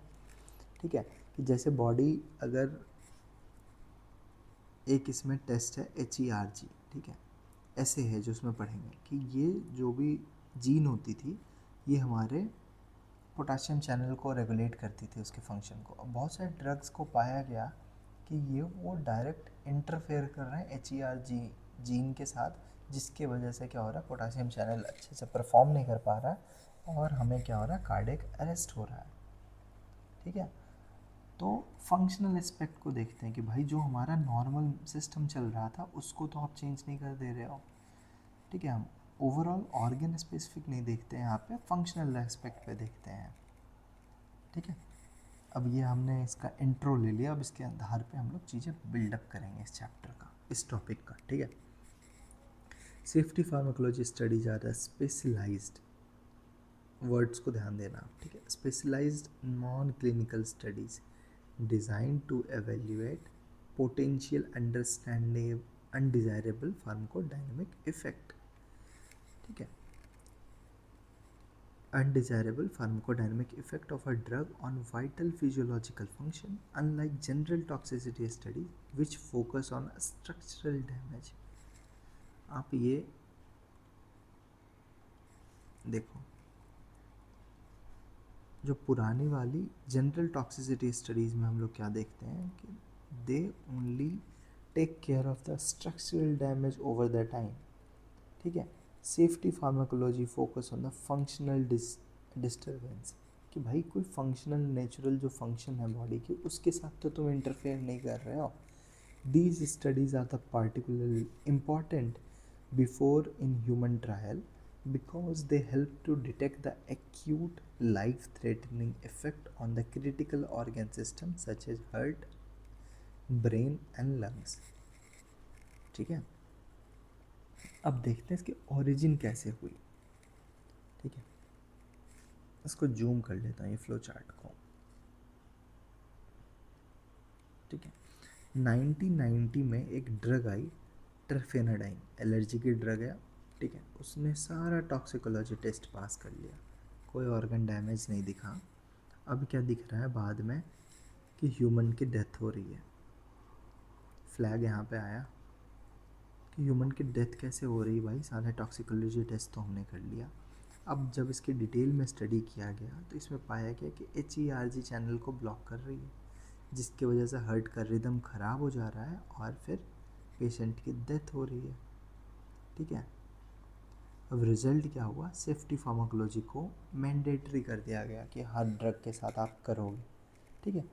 ठीक है। कि जैसे बॉडी अगर एक इसमें टेस्ट है HERG, ठीक है, ऐसे है जो उसमें पढ़ेंगे कि ये जो भी जीन होती थी ये हमारे पोटाशियम चैनल को रेगुलेट करती थी, उसके फंक्शन को। अब बहुत सारे ड्रग्स को पाया गया कि ये वो डायरेक्ट इंटरफेयर कर रहे हैं HERG जीन के साथ, जिसके वजह से क्या हो रहा है, पोटाशियम चैनल अच्छे से परफॉर्म नहीं कर पा रहा है और हमें क्या हो रहा है, कार्डियक अरेस्ट हो रहा है, ठीक है। तो फंक्शनल एस्पेक्ट को देखते हैं कि भाई जो हमारा नॉर्मल सिस्टम चल रहा था उसको तो आप चेंज नहीं कर दे रहे हो, ठीक है। हम ओवरऑल ऑर्गन स्पेसिफिक नहीं देखते हैं, यहाँ पे फंक्शनल एस्पेक्ट पे देखते हैं, ठीक है। अब ये हमने इसका इंट्रो ले लिया, अब इसके आधार पे हम लोग चीज़ें बिल्डअप करेंगे इस चैप्टर का, इस टॉपिक का, ठीक है। Safety pharmacology studies are specialized, words को ध्यान देना आप, ठीक है। Specialized non clinical studies designed to evaluate potential understanding undesirable pharmacodynamic effect, ठीक है। Undesirable pharmacodynamic effect of a drug on vital physiological function, unlike general toxicity studies which focus on structural damage। आप ये देखो, जो पुरानी वाली general toxicity studies में हम लोग क्या देखते हैं कि they only take care of the structural damage over the time, ठीक है। Safety pharmacology focus on the functional disturbance, कि भाई कोई फंक्शनल नेचुरल जो फंक्शन है बॉडी की उसके साथ तो तुम इंटरफेयर नहीं कर रहे हो। These studies are the particularly important before in human trial because they help to detect the acute life threatening effect on the critical organ system such as heart, brain and lungs, ठीक है। अब देखते हैं इसकी origin कैसे हुई, ठीक है। इसको जूम कर लेता हूँ ये फ्लो चार्ट को, ठीक है। 1990 में एक ड्रग आई टर्फेनाडाइन, एलर्जी की ड्रग है, ठीक है। उसने सारा टॉक्सिकोलॉजी टेस्ट पास कर लिया, कोई ऑर्गन डैमेज नहीं दिखा। अब क्या दिख रहा है बाद में कि ह्यूमन की डेथ हो रही है। फ्लैग यहाँ पे आया कि ह्यूमन की डेथ कैसे हो रही, भाई सारे टॉक्सिकोलॉजी टेस्ट तो हमने कर लिया। अब जब इसकी डिटेल में स्टडी किया गया तो इसमें पाया गया कि HERG चैनल को ब्लॉक कर रही है, जिसकी वजह से हार्ट का रिदम ख़राब हो जा रहा है और फिर पेशेंट की डेथ हो रही है, ठीक है। अब रिज़ल्ट क्या हुआ, सेफ्टी फार्माकोलॉजी को मैंडेटरी कर दिया गया कि हर ड्रग के साथ आप करोगे, ठीक है।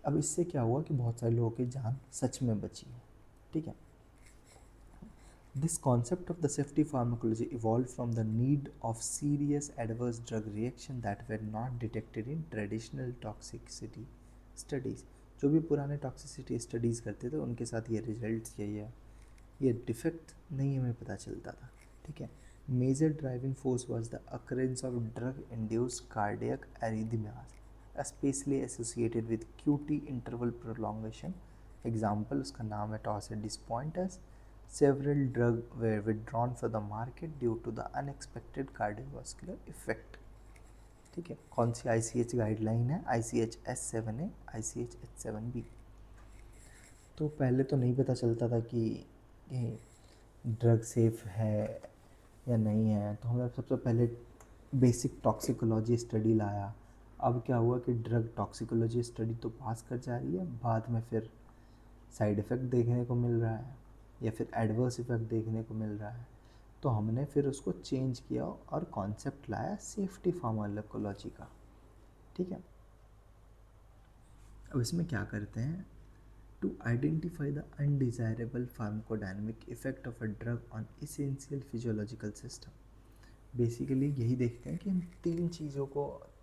अब इससे क्या हुआ कि बहुत सारे लोगों की जान सच में बची है, ठीक है। This concept of the safety pharmacology evolved from the need of serious adverse drug reaction that were not detected in traditional toxicity studies. जो भी पुराने टॉक्सिसिटी स्टडीज़ करते थे उनके साथ ये रिजल्ट ये डिफेक्ट नहीं हमें पता चलता था, ठीक है। Major driving force was the occurrence of drug induced cardiac arrhythmias especially associated with QT interval prolongation. Example उसका नाम है torsades de pointes. Several drugs were withdrawn from the market due to the unexpected cardiovascular effect, ठीक है। कौन सी ICH guideline है? ICH S7A, ICH H7B। तो पहले तो नहीं पता चलता था कि ये ड्रग सेफ है या नहीं है, तो हमने सबसे पहले बेसिक टॉक्सिकोलॉजी स्टडी लाया। अब क्या हुआ कि ड्रग टॉक्सिकोलॉजी स्टडी तो पास कर जा रही है, बाद में फिर साइड इफ़ेक्ट देखने को मिल रहा है या फिर एडवर्स इफ़ेक्ट देखने को मिल रहा है, तो हमने फिर उसको चेंज किया और कॉन्सेप्ट लाया सेफ्टी फार्माकोलॉजी का, ठीक है। अब इसमें क्या करते हैं, to identify the undesirable pharmacodynamic effect of a drug on essential physiological system. Basically यही देखते हैं कि हम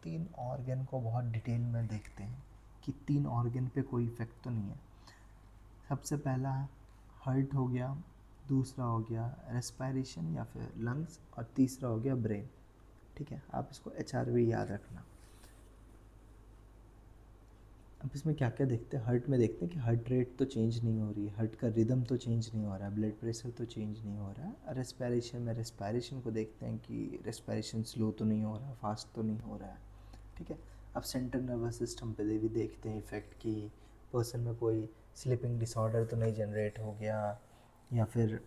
तीन ऑर्गन को बहुत डिटेल में देखते हैं कि तीन ऑर्गन पे कोई इफेक्ट तो नहीं है। सबसे पहला हार्ट हो गया, दूसरा हो गया रेस्पिरेशन या फिर लंग्स, और तीसरा हो गया ब्रेन, ठीक है। आप इसको HRV याद रखना। अब इसमें क्या क्या देखते हैं, हार्ट में देखते हैं कि हार्ट रेट तो चेंज नहीं हो रही है, हार्ट का रिदम तो चेंज नहीं हो रहा है, ब्लड प्रेशर तो चेंज नहीं हो रहा है। रेस्पिरेशन में रेस्पिरेशन को देखते हैं कि रेस्पिरेशन स्लो तो नहीं हो रहा, फास्ट तो नहीं हो रहा है, ठीक है। अब सेंट्रल नर्वस सिस्टम पे भी देखते हैं इफ़ेक्ट कि पर्सन में कोई स्लीपिंग डिसऑर्डर तो नहीं जनरेट हो गया या फिर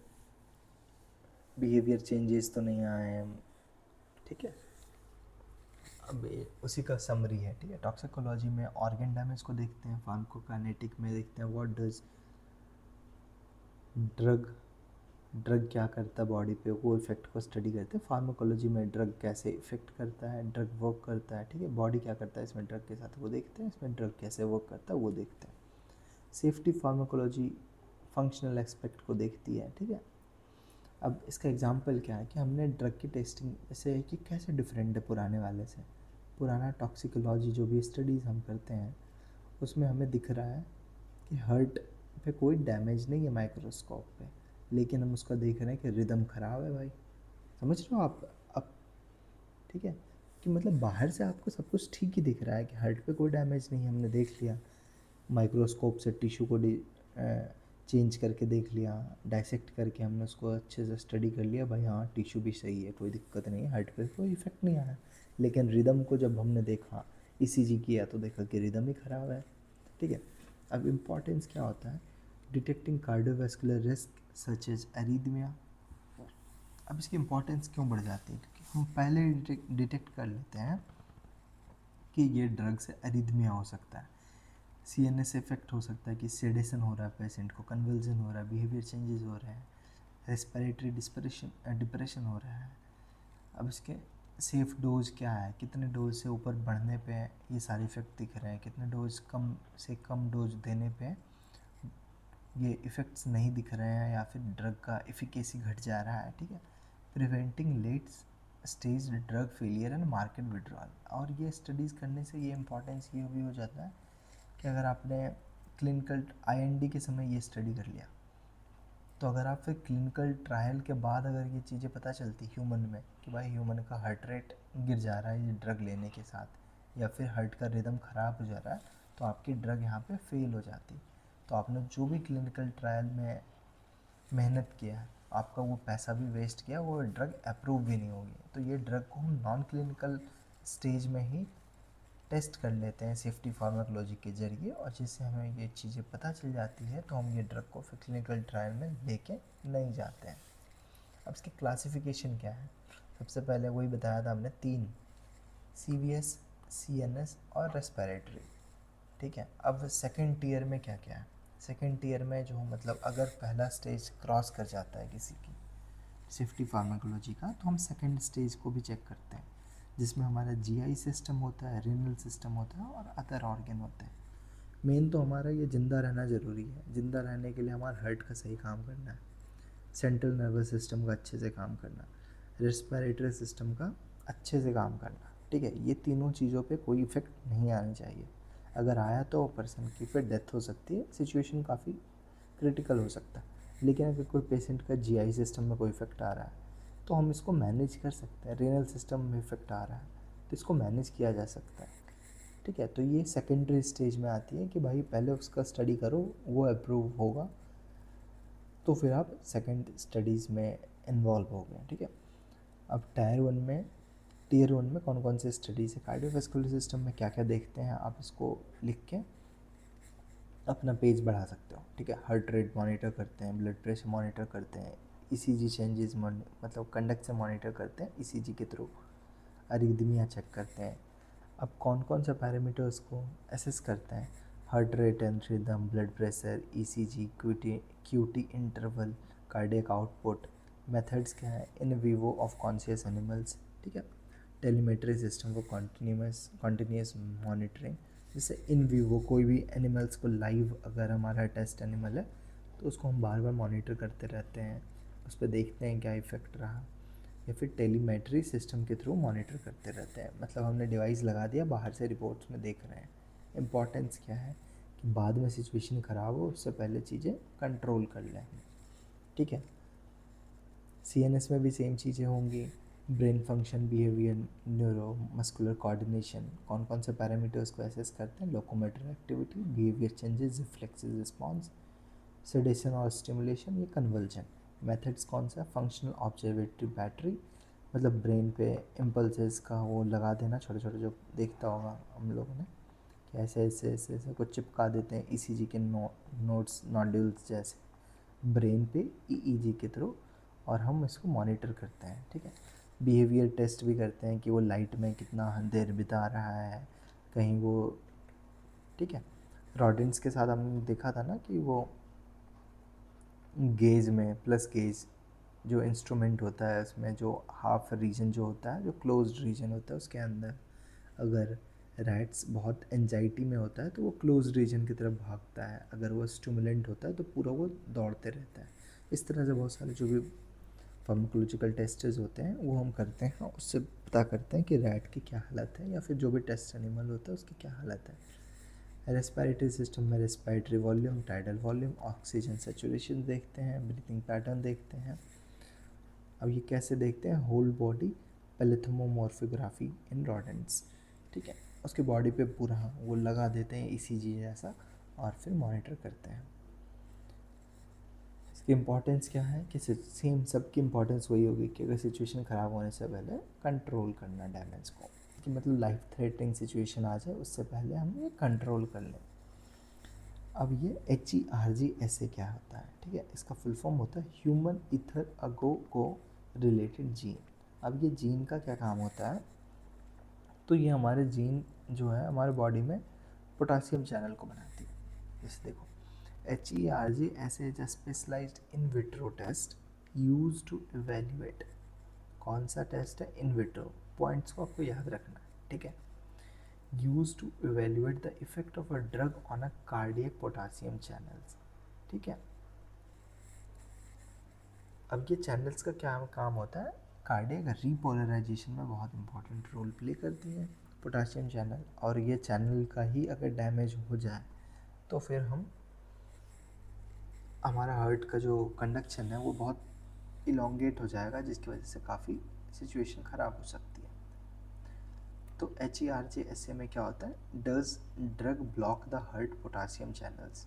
बिहेवियर चेंजेस तो नहीं आए हैं, ठीक है। अब उसी का समरी है, ठीक है। टॉक्सिकोलॉजी में ऑर्गन डैमेज को देखते हैं, फार्माकोकाइनेटिक में देखते हैं व्हाट डज ड्रग क्या करता है बॉडी पे, वो इफेक्ट को स्टडी करते हैं। फार्माकोलॉजी में ड्रग कैसे इफेक्ट करता है, ड्रग वर्क करता है, ठीक है। बॉडी क्या करता है इसमें ड्रग के साथ वो देखते हैं, इसमें ड्रग कैसे वर्क करता है वो देखते हैं। सेफ्टी फार्माकोलॉजी फंक्शनल एस्पेक्ट को देखती है, ठीक है। अब इसका एग्जांपल क्या है कि हमने ड्रग की टेस्टिंग ऐसे है कि कैसे डिफरेंट है पुराने वाले से। पुराना टॉक्सिकोलॉजी जो भी स्टडीज़ हम करते हैं उसमें हमें दिख रहा है कि हार्ट पे कोई डैमेज नहीं है माइक्रोस्कोप पे, लेकिन हम उसका देख रहे हैं कि रिदम ख़राब है भाई, समझ रहे हो आप? अब ठीक है कि मतलब बाहर से आपको सब कुछ ठीक ही दिख रहा है कि हार्ट पे कोई डैमेज नहीं है, हमने देख लिया माइक्रोस्कोप से टिश्यू को चेंज करके देख लिया, डाइसेक्ट करके हमने उसको अच्छे से स्टडी कर लिया, भाई हाँ टिश्यू भी सही है, कोई दिक्कत नहीं है, हार्ट पे कोई इफेक्ट नहीं आया। लेकिन रिदम को जब हमने देखा, ECG किया तो देखा कि रिदम ही ख़राब है, ठीक है। अब इम्पॉर्टेंस क्या होता है, detecting cardiovascular risk such as arrhythmia. अब इसकी इम्पोर्टेंस क्यों बढ़ जाती है, क्योंकि हम पहले डिटेक्ट कर लेते हैं कि ये ड्रग से एरिथमिया हो सकता है, CNS इफेक्ट हो सकता है कि सेडेशन हो रहा है, पेशेंट को कन्वल्जन हो रहा है, बिहेवियर चेंजेस हो रहे हैं, रेस्पिरेटरी डिप्रेशन हो रहा है। अब इसके सेफ डोज क्या है, कितने डोज से ऊपर बढ़ने पे ये सारे इफ़ेक्ट दिख रहे हैं, कितने डोज कम से कम डोज देने पे ये इफ़ेक्ट्स नहीं दिख रहे हैं या फिर ड्रग का एफिकेसी घट जा रहा है, ठीक है। Preventing late stage drug failure and market withdrawal. और ये स्टडीज़ करने से ये इम्पोर्टेंस ये भी हो जाता है कि अगर आपने क्लिनिकल IND के समय ये स्टडी कर लिया, तो अगर आप फिर क्लिनिकल ट्रायल के बाद अगर ये चीज़ें पता चलती ह्यूमन में कि भाई ह्यूमन का हार्ट रेट गिर जा रहा है ये ड्रग लेने के साथ, या फिर हार्ट का रिदम ख़राब हो जा रहा है, तो आपकी ड्रग यहाँ पे फेल हो जाती। तो आपने जो भी क्लिनिकल ट्रायल में मेहनत किया है, आपका वो पैसा भी वेस्ट किया, वो ड्रग अप्रूव भी नहीं होगी। तो ये ड्रग को हम नॉन क्लिनिकल स्टेज में ही टेस्ट कर लेते हैं सेफ्टी फार्माकोलॉजी के ज़रिए, और जिससे हमें ये चीज़ें पता चल जाती है तो हम ये ड्रग को फिर क्लिनिकल ट्रायल में लेके नहीं जाते हैं। अब इसकी क्लासिफिकेशन क्या है, सबसे पहले वही बताया था हमने, 3 CVS, CNS और रेस्पिरेटरी, ठीक है। अब सेकेंड टीयर में क्या क्या है, सेकेंड टीयर में जो मतलब अगर पहला स्टेज क्रॉस कर जाता है किसी की सेफ्टी फार्माकोलॉजी का, तो हम सेकेंड स्टेज को भी चेक करते हैं, जिसमें हमारा GI सिस्टम होता है, रीनल सिस्टम होता है और अदर ऑर्गन होते हैं। मेन तो हमारा ये ज़िंदा रहना ज़रूरी है, ज़िंदा रहने के लिए हमारा हार्ट का सही काम करना है। सेंट्रल नर्वस सिस्टम का अच्छे से काम करना, रेस्पिरेटरी सिस्टम का अच्छे से काम करना, ठीक है। ये तीनों चीज़ों पे कोई इफ़ेक्ट नहीं आनी चाहिए। अगर आया तो पर्सन की फिर डेथ हो सकती है, सिचुएशन काफ़ी क्रिटिकल हो सकता है। लेकिन अगर कोई पेशेंट का जीआई सिस्टम में कोई इफेक्ट आ रहा है तो हम इसको मैनेज कर सकते हैं। रेनल सिस्टम में इफेक्ट आ रहा है तो इसको मैनेज किया जा सकता है, ठीक है। तो ये सेकेंडरी स्टेज में आती है कि भाई पहले उसका स्टडी करो, वो अप्रूव होगा तो फिर आप सेकेंड स्टडीज़ में इन्वॉल्व हो गए, ठीक है। अब टीयर 1 में कौन कौन से स्टडीज़ है, कार्डियोवैस्कुलर सिस्टम में क्या क्या देखते हैं, आप इसको लिख के अपना पेज बढ़ा सकते हो, ठीक है। हार्ट रेट मॉनिटर करते हैं, ब्लड प्रेशर मॉनिटर करते हैं, ईसीजी चेंजेस मतलब कंडक्ट से मॉनिटर करते हैं ईसीजी के थ्रू, अरिदमिया चेक करते हैं। अब कौन कौन सा पैरामीटर्स को एसेस करते हैं, heart rate and rhythm, blood pressure, ECG, QT interval, cardiac output. Methods क्या है, in vivo of conscious animals, ठीक है। टेलीमेट्री सिस्टम को कॉन्टिन्यूस मॉनिटरिंग, जैसे इन विवो कोई भी एनिमल्स को लाइव, अगर हमारा टेस्ट एनिमल है तो उसको हम बार बार मॉनिटर करते रहते हैं, उस पर देखते हैं क्या इफ़ेक्ट रहा, या फिर टेलीमेट्री सिस्टम के थ्रू मॉनिटर करते रहते हैं, मतलब हमने डिवाइस लगा दिया, बाहर से रिपोर्ट्स में देख रहे हैं। इम्पॉर्टेंस क्या है कि बाद में सिचुएशन ख़राब हो उससे पहले चीज़ें कंट्रोल कर लें, ठीक है। सीएनएस में भी सेम चीज़ें होंगी, brain function, behaviour, neuro muscular coordination, कौन कौन से पैरामीटर्स को एसेस करते हैं, locomotor activity, behaviour changes, reflexes response, sedation और स्टिमुलेशन, ये कन्वर्जन। मेथड्स कौन सा, फंक्शनल ऑब्जर्वेटरी बैटरी, मतलब ब्रेन पे इम्पल्सेस का वो लगा देना, छोटे छोटे, जो देखता होगा हम लोगों ने कि ऐसे ऐसे ऐसे ऐसे कुछ चिपका देते हैं ईसीजी के नोट्स नोड्यूल्स जैसे ब्रेन पे ईईजी के थ्रू, और हम इसको मॉनिटर करते हैं, ठीक है। बिहेवियर टेस्ट भी करते हैं कि वो लाइट में कितना देर बिता रहा है, कहीं वो, ठीक है। रॉडेंट्स के साथ हमने देखा था ना कि वो गेज में प्लस गेज जो इंस्ट्रूमेंट होता है उसमें जो हाफ रीजन जो होता है, जो क्लोज्ड रीजन होता है उसके अंदर अगर रैट्स बहुत एंजाइटी में होता है तो वो क्लोज्ड रीजन की तरफ भागता है, अगर वो स्टिमुलेंट होता है तो पूरा वो दौड़ते रहता है। इस तरह से बहुत सारे जो भी फार्माकोलॉजिकल टेस्ट्स होते हैं वो हम करते हैं, उससे पता करते हैं कि रैट की क्या हालत है या फिर जो भी टेस्ट एनिमल होता है उसकी क्या हालत है। रेस्पिरेटरी सिस्टम में respiratory volume, tidal volume, oxygen saturation देखते हैं, ब्रीथिंग पैटर्न देखते हैं। अब ये कैसे देखते हैं, होल बॉडी पैलिथोमोमॉर्फोग्राफी इन रॉडेंट्स, ठीक है। उसके बॉडी पे पूरा वो लगा देते हैं ईसीजी जैसा और फिर मॉनिटर करते हैं। इसकी इम्पोर्टेंस क्या है कि सेम सबकी इम्पोर्टेंस वही होगी कि अगर सिचुएशन ख़राब होने से पहले कंट्रोल करना डैमेज को, कि मतलब लाइफ थ्रेटनिंग सिचुएशन आ जाए उससे पहले हम ये कंट्रोल कर लें। अब ये HERG क्या होता है, ठीक है। इसका फुल फॉर्म होता है ह्यूमन ईथर अगो रिलेटेड जीन। अब ये जीन का क्या काम होता है, तो ये हमारे जीन जो है हमारे बॉडी में पोटासियम चैनल को बनाती है। जैसे देखो HERG is a specialized in vitro test use to evaluate, कौन सा टेस्ट है, इन विट्रो, पॉइंट्स को आपको याद रखना है, ठीक है। Use to evaluate the effect of a drug on a cardiac potassium channels, ठीक है। अब ये चैनल्स का क्या काम होता है, कार्डियक रीपोलराइजेशन में बहुत इंपॉर्टेंट रोल प्ले करती है पोटासियम चैनल, और ये चैनल का ही अगर डैमेज हो जाए तो फिर हमारा हार्ट का जो कंडक्शन है वो बहुत इलोंगेट हो जाएगा, जिसकी वजह से काफ़ी सिचुएशन ख़राब हो सकती है। तो HERG में क्या होता है, does drug block the heart potassium channels,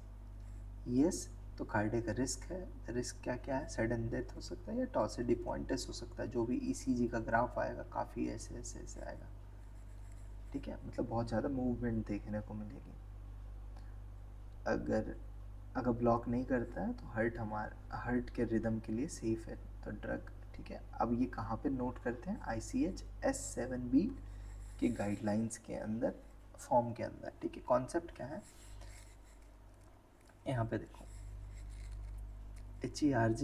yes. तो कार्डियक रिस्क है, रिस्क क्या क्या है, सडन डेथ हो सकता है या टॉसिडी पॉइंटस हो सकता है, जो भी ईसीजी का ग्राफ आएगा काफ़ी ऐसे ऐसे ऐसे आएगा, ठीक है। मतलब बहुत ज़्यादा मूवमेंट देखने को मिलेगी। अगर अगर ब्लॉक नहीं करता है तो हार्ट के रिदम के लिए सेफ है तो ड्रग, ठीक है। अब ये कहाँ पे नोट करते हैं, ICH S7B के गाइडलाइंस के अंदर, फॉर्म के अंदर, ठीक है। कॉन्सेप्ट क्या है, यहाँ पे देखो HERG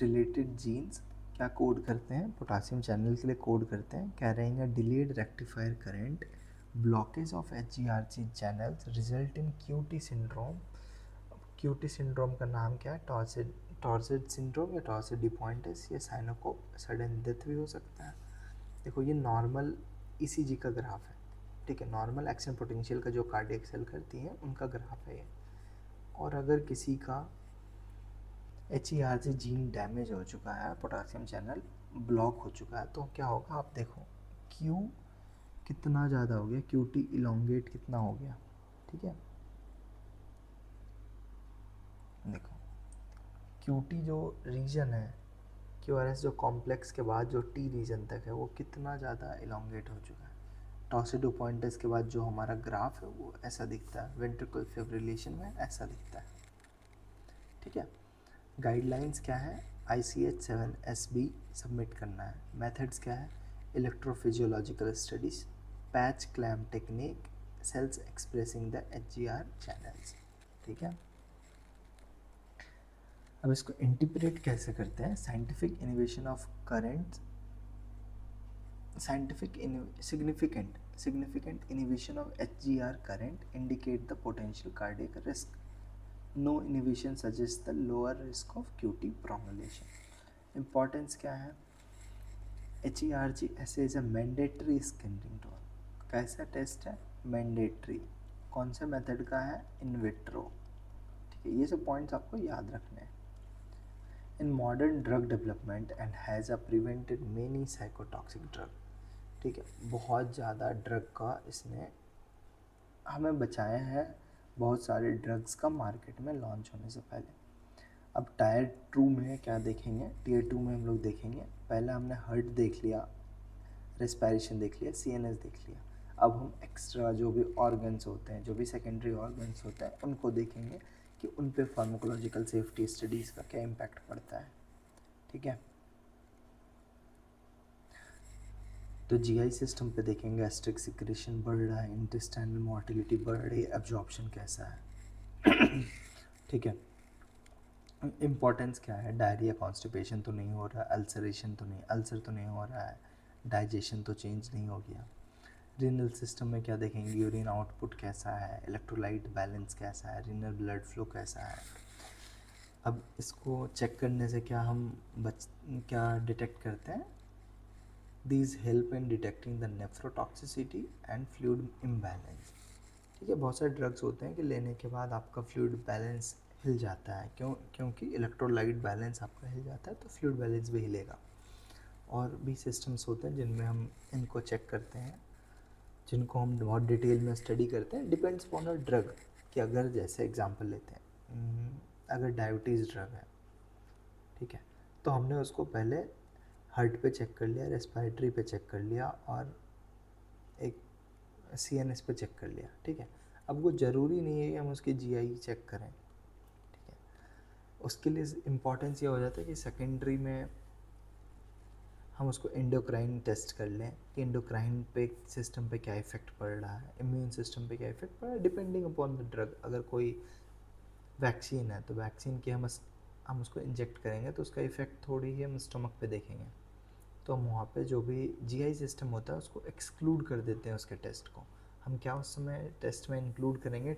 रिलेटेड जीन्स क्या कोड करते हैं, पोटासियम चैनल के लिए कोड करते हैं, कह रहे हैं delayed rectifier current, blockage of HERG channels result in QT syndrome. QT syndrome का नाम क्या है, टॉर्सिड सिंड्रोम या टॉर्सिड डिपॉइंटिस या साइनोकोप सडन डेथ भी हो सकता है। देखो ये नॉर्मल ईसीजी का ग्राफ है, ठीक है, नॉर्मल एक्शन पोटेंशियल का जो कार्डियक सेल करती हैं उनका ग्राफ है ये। और अगर किसी का HERG जीन डैमेज हो चुका है, पोटासियम चैनल ब्लॉक हो चुका है, तो क्या होगा आप देखो, Q कितना ज़्यादा हो गया, QT इलोंगेट कितना हो गया, ठीक है। देखो QT जो रीजन है, QRS जो कॉम्प्लेक्स के बाद जो T रीजन तक है वो कितना ज़्यादा इलोंगेट हो चुका है। टॉर्सिड पॉइंटर्स के बाद जो हमारा ग्राफ है वो ऐसा दिखता है, वेंट्रिकल फिब्रिलेशन में ऐसा दिखता है, ठीक है। गाइडलाइंस क्या है, ICH-7-SB सबमिट करना है। मेथड्स क्या है, electrophysiological studies, patch clamp technique, cells expressing the HGR channels, ठीक है। अब इसको इंटरप्रेट कैसे करते हैं, scientific innovation of current, significant inhibition of HGR current indicate the potential cardiac risk. No inhibition suggests the lower risk of QT prolongation. Importance क्या है, HERG ऐसे is a mandatory screening tool. कैसा test है, mandatory. कौन से method का है, in vitro, ठीक है। ये सब पॉइंट्स आपको याद रखने हैं। In modern drug development and has a prevented many psychotoxic drug, ठीक है। बहुत ज़्यादा ड्रग का इसने हमें बचाया है, बहुत सारे ड्रग्स का मार्केट में लॉन्च होने से पहले। अब टायर 2 में क्या देखेंगे, टीयर 2 में हम लोग देखेंगे, पहले हमने हार्ट देख लिया, रेस्पिरेशन देख लिया, CNS देख लिया। अब हम एक्स्ट्रा जो भी ऑर्गन्स होते हैं, जो भी सेकेंडरी ऑर्गन्स होते हैं, उनको देखेंगे कि उन पे फार्माकोलॉजिकल सेफ्टी स्टडीज़ का क्या इम्पैक्ट पड़ता है, ठीक है। तो GI सिस्टम पे देखेंगे, गैस्ट्रिक सिक्रेशन बढ़ रहा है, इंटेस्टाइनल मोटिलिटी बढ़ रही है, एब्जॉर्प्शन कैसा है, ठीक है। इम्पोर्टेंस क्या है, डायरिया कॉन्स्टिपेशन तो नहीं हो रहा, अल्सरेशन तो नहीं, अल्सर तो नहीं हो रहा है, डाइजेशन तो चेंज नहीं हो गया। रीनल सिस्टम में क्या देखेंगे, यूरिन आउटपुट कैसा है, इलेक्ट्रोलाइट बैलेंस कैसा है, रीनल ब्लड फ्लो कैसा है। अब इसको चेक करने से क्या हम क्या डिटेक्ट करते हैं, these help in detecting the nephrotoxicity and fluid imbalance, ठीक है। बहुत सारे ड्रग्स होते हैं कि लेने के बाद आपका फ्लूइड बैलेंस हिल जाता है, क्योंकि इलेक्ट्रोलाइट बैलेंस आपका हिल जाता है तो फ्लूइड बैलेंस भी हिलेगा। और भी सिस्टम्स होते हैं जिनमें हम इनको चेक करते हैं, जिनको हम बहुत डिटेल में स्टडी करते हैं, डिपेंड्स अपॉन अ ड्रग। कि अगर जैसे एग्जांपल लेते हैं, अगर डायबिटीज़ ड्रग है, ठीक है, तो हमने उसको पहले हार्ट पे चेक कर लिया, रेस्पिरेटरी पे चेक कर लिया और एक CNS पे चेक कर लिया, ठीक है। अब वो ज़रूरी नहीं है कि हम उसकी GI चेक करें, ठीक है। उसके लिए इम्पॉर्टेंस ये हो जाता है कि सेकेंडरी में हम उसको एंडोक्राइन टेस्ट कर लें कि एंडोक्राइन पे सिस्टम पे क्या इफ़ेक्ट पड़ रहा है, इम्यून सिस्टम पे क्या इफ़ेक्ट पड़ रहा है, डिपेंडिंग अपॉन द ड्रग। अगर कोई वैक्सीन है तो वैक्सीन की हम उसको इंजेक्ट करेंगे तो उसका इफ़ेक्ट थोड़ी ही हम स्टमक पे देखेंगे, तो हम वहाँ पे जो भी GI सिस्टम होता है उसको एक्सक्लूड कर देते हैं उसके टेस्ट को। हम क्या उस समय टेस्ट में इंक्लूड करेंगे,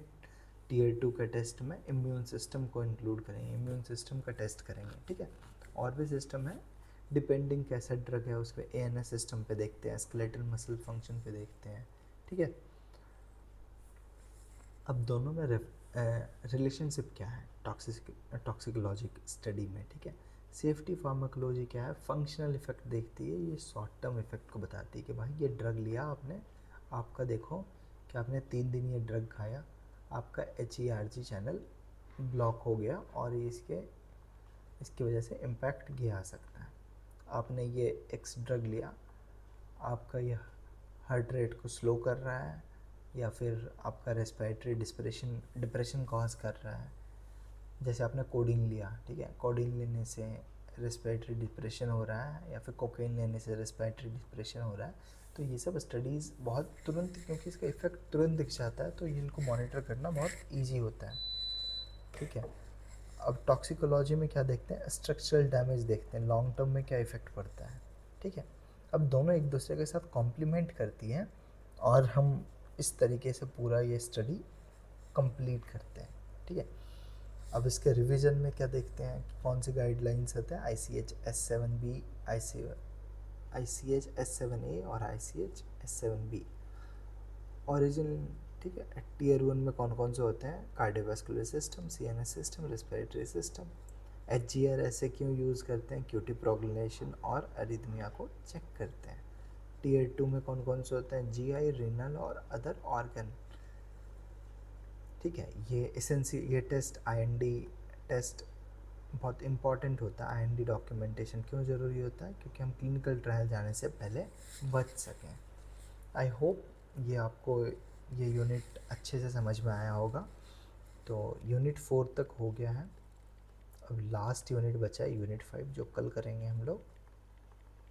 टीयर 2 के टेस्ट में इम्यून सिस्टम को इंक्लूड करेंगे, इम्यून सिस्टम का टेस्ट करेंगे, ठीक है। और भी सिस्टम है, डिपेंडिंग कैसा ड्रग है उस पर ANS सिस्टम पे देखते हैं, स्केलेटल मसल फंक्शन पे देखते हैं, ठीक है। अब दोनों में रिलेशनशिप क्या है टॉक्सिकोलॉजिक स्टडी में, ठीक है। सेफ्टी फार्माकोलॉजी क्या है, फंक्शनल इफेक्ट देखती है, ये शॉर्ट टर्म इफेक्ट को बताती है कि भाई ये ड्रग लिया आपने, आपका देखो कि आपने 3 दिन ये ड्रग खाया, आपका HERG चैनल ब्लॉक हो गया और इसकी वजह से इम्पैक्ट ये आ सकता है। आपने ये X ड्रग लिया, आपका ये हार्ट रेट को स्लो कर रहा है या फिर आपका रेस्पिरेटरी डिप्रेशन कॉज कर रहा है। जैसे आपने कोडीन लिया, ठीक है, कोडीन लेने से रेस्पिरेटरी डिप्रेशन हो रहा है या फिर कोकेन लेने से रेस्पिरेटरी डिप्रेशन हो रहा है, तो ये सब स्टडीज़ बहुत तुरंत, क्योंकि इसका इफेक्ट तुरंत दिख जाता है तो इनको मॉनिटर करना बहुत ईजी होता है, ठीक है। अब टॉक्सिकोलॉजी में क्या देखते हैं, स्ट्रक्चरल डैमेज देखते हैं, लॉन्ग टर्म में क्या इफेक्ट पड़ता है, ठीक है। अब दोनों एक दूसरे के साथ कॉम्प्लीमेंट करती हैं और हम इस तरीके से पूरा ये स्टडी कंप्लीट करते हैं, ठीक है। अब इसके रिवीजन में क्या देखते हैं कि कौन सी गाइडलाइंस होते हैं, ICH-S7B, ICH-S7A और ICH-S7B ओरिजिन। ठीक है, टीयर 1 में कौन कौन से होते हैं, cardiovascular system, CNS system, respiratory system. HGR ऐसे क्यों यूज़ करते हैं, क्यूटी प्रोग्लनेशन और अरिथमिया को चेक करते हैं। टीयर 2 में कौन कौन से होते हैं, GI, रीनल और अदर ऑर्गन। ठीक है, ये टेस्ट IND टेस्ट बहुत इंपॉर्टेंट होता है। IND डॉक्यूमेंटेशन क्यों ज़रूरी होता है, क्योंकि हम क्लिनिकल ट्रायल जाने से पहले बच सकें। आई होप ये आपको ये यूनिट अच्छे से समझ में आया होगा। तो यूनिट 4 तक हो गया है, अब लास्ट यूनिट बचा है यूनिट 5, जो कल करेंगे हम लोग।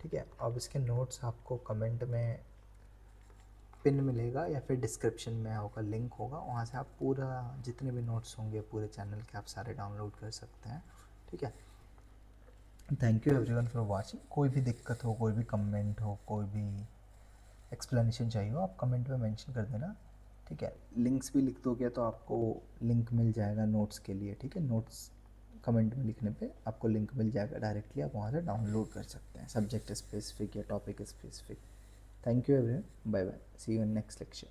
ठीक है, अब इसके नोट्स आपको कमेंट में पिन मिलेगा या फिर डिस्क्रिप्शन में होगा, लिंक होगा, वहाँ से आप पूरा जितने भी नोट्स होंगे पूरे चैनल के आप सारे डाउनलोड कर सकते हैं। ठीक है, thank you everyone for watching. कोई भी दिक्कत हो, कोई भी कमेंट हो, कोई भी एक्सप्लेनेशन चाहिए हो, आप कमेंट में मेंशन कर देना। ठीक है, लिंक्स भी लिख दोगे तो आपको लिंक मिल जाएगा नोट्स के लिए। ठीक है, नोट्स कमेंट में लिखने पे आपको लिंक मिल जाएगा डायरेक्टली, आप वहाँ से डाउनलोड कर सकते हैं, सब्जेक्ट स्पेसिफिक या topic specific. Thank you everyone, bye bye, see you in next lecture.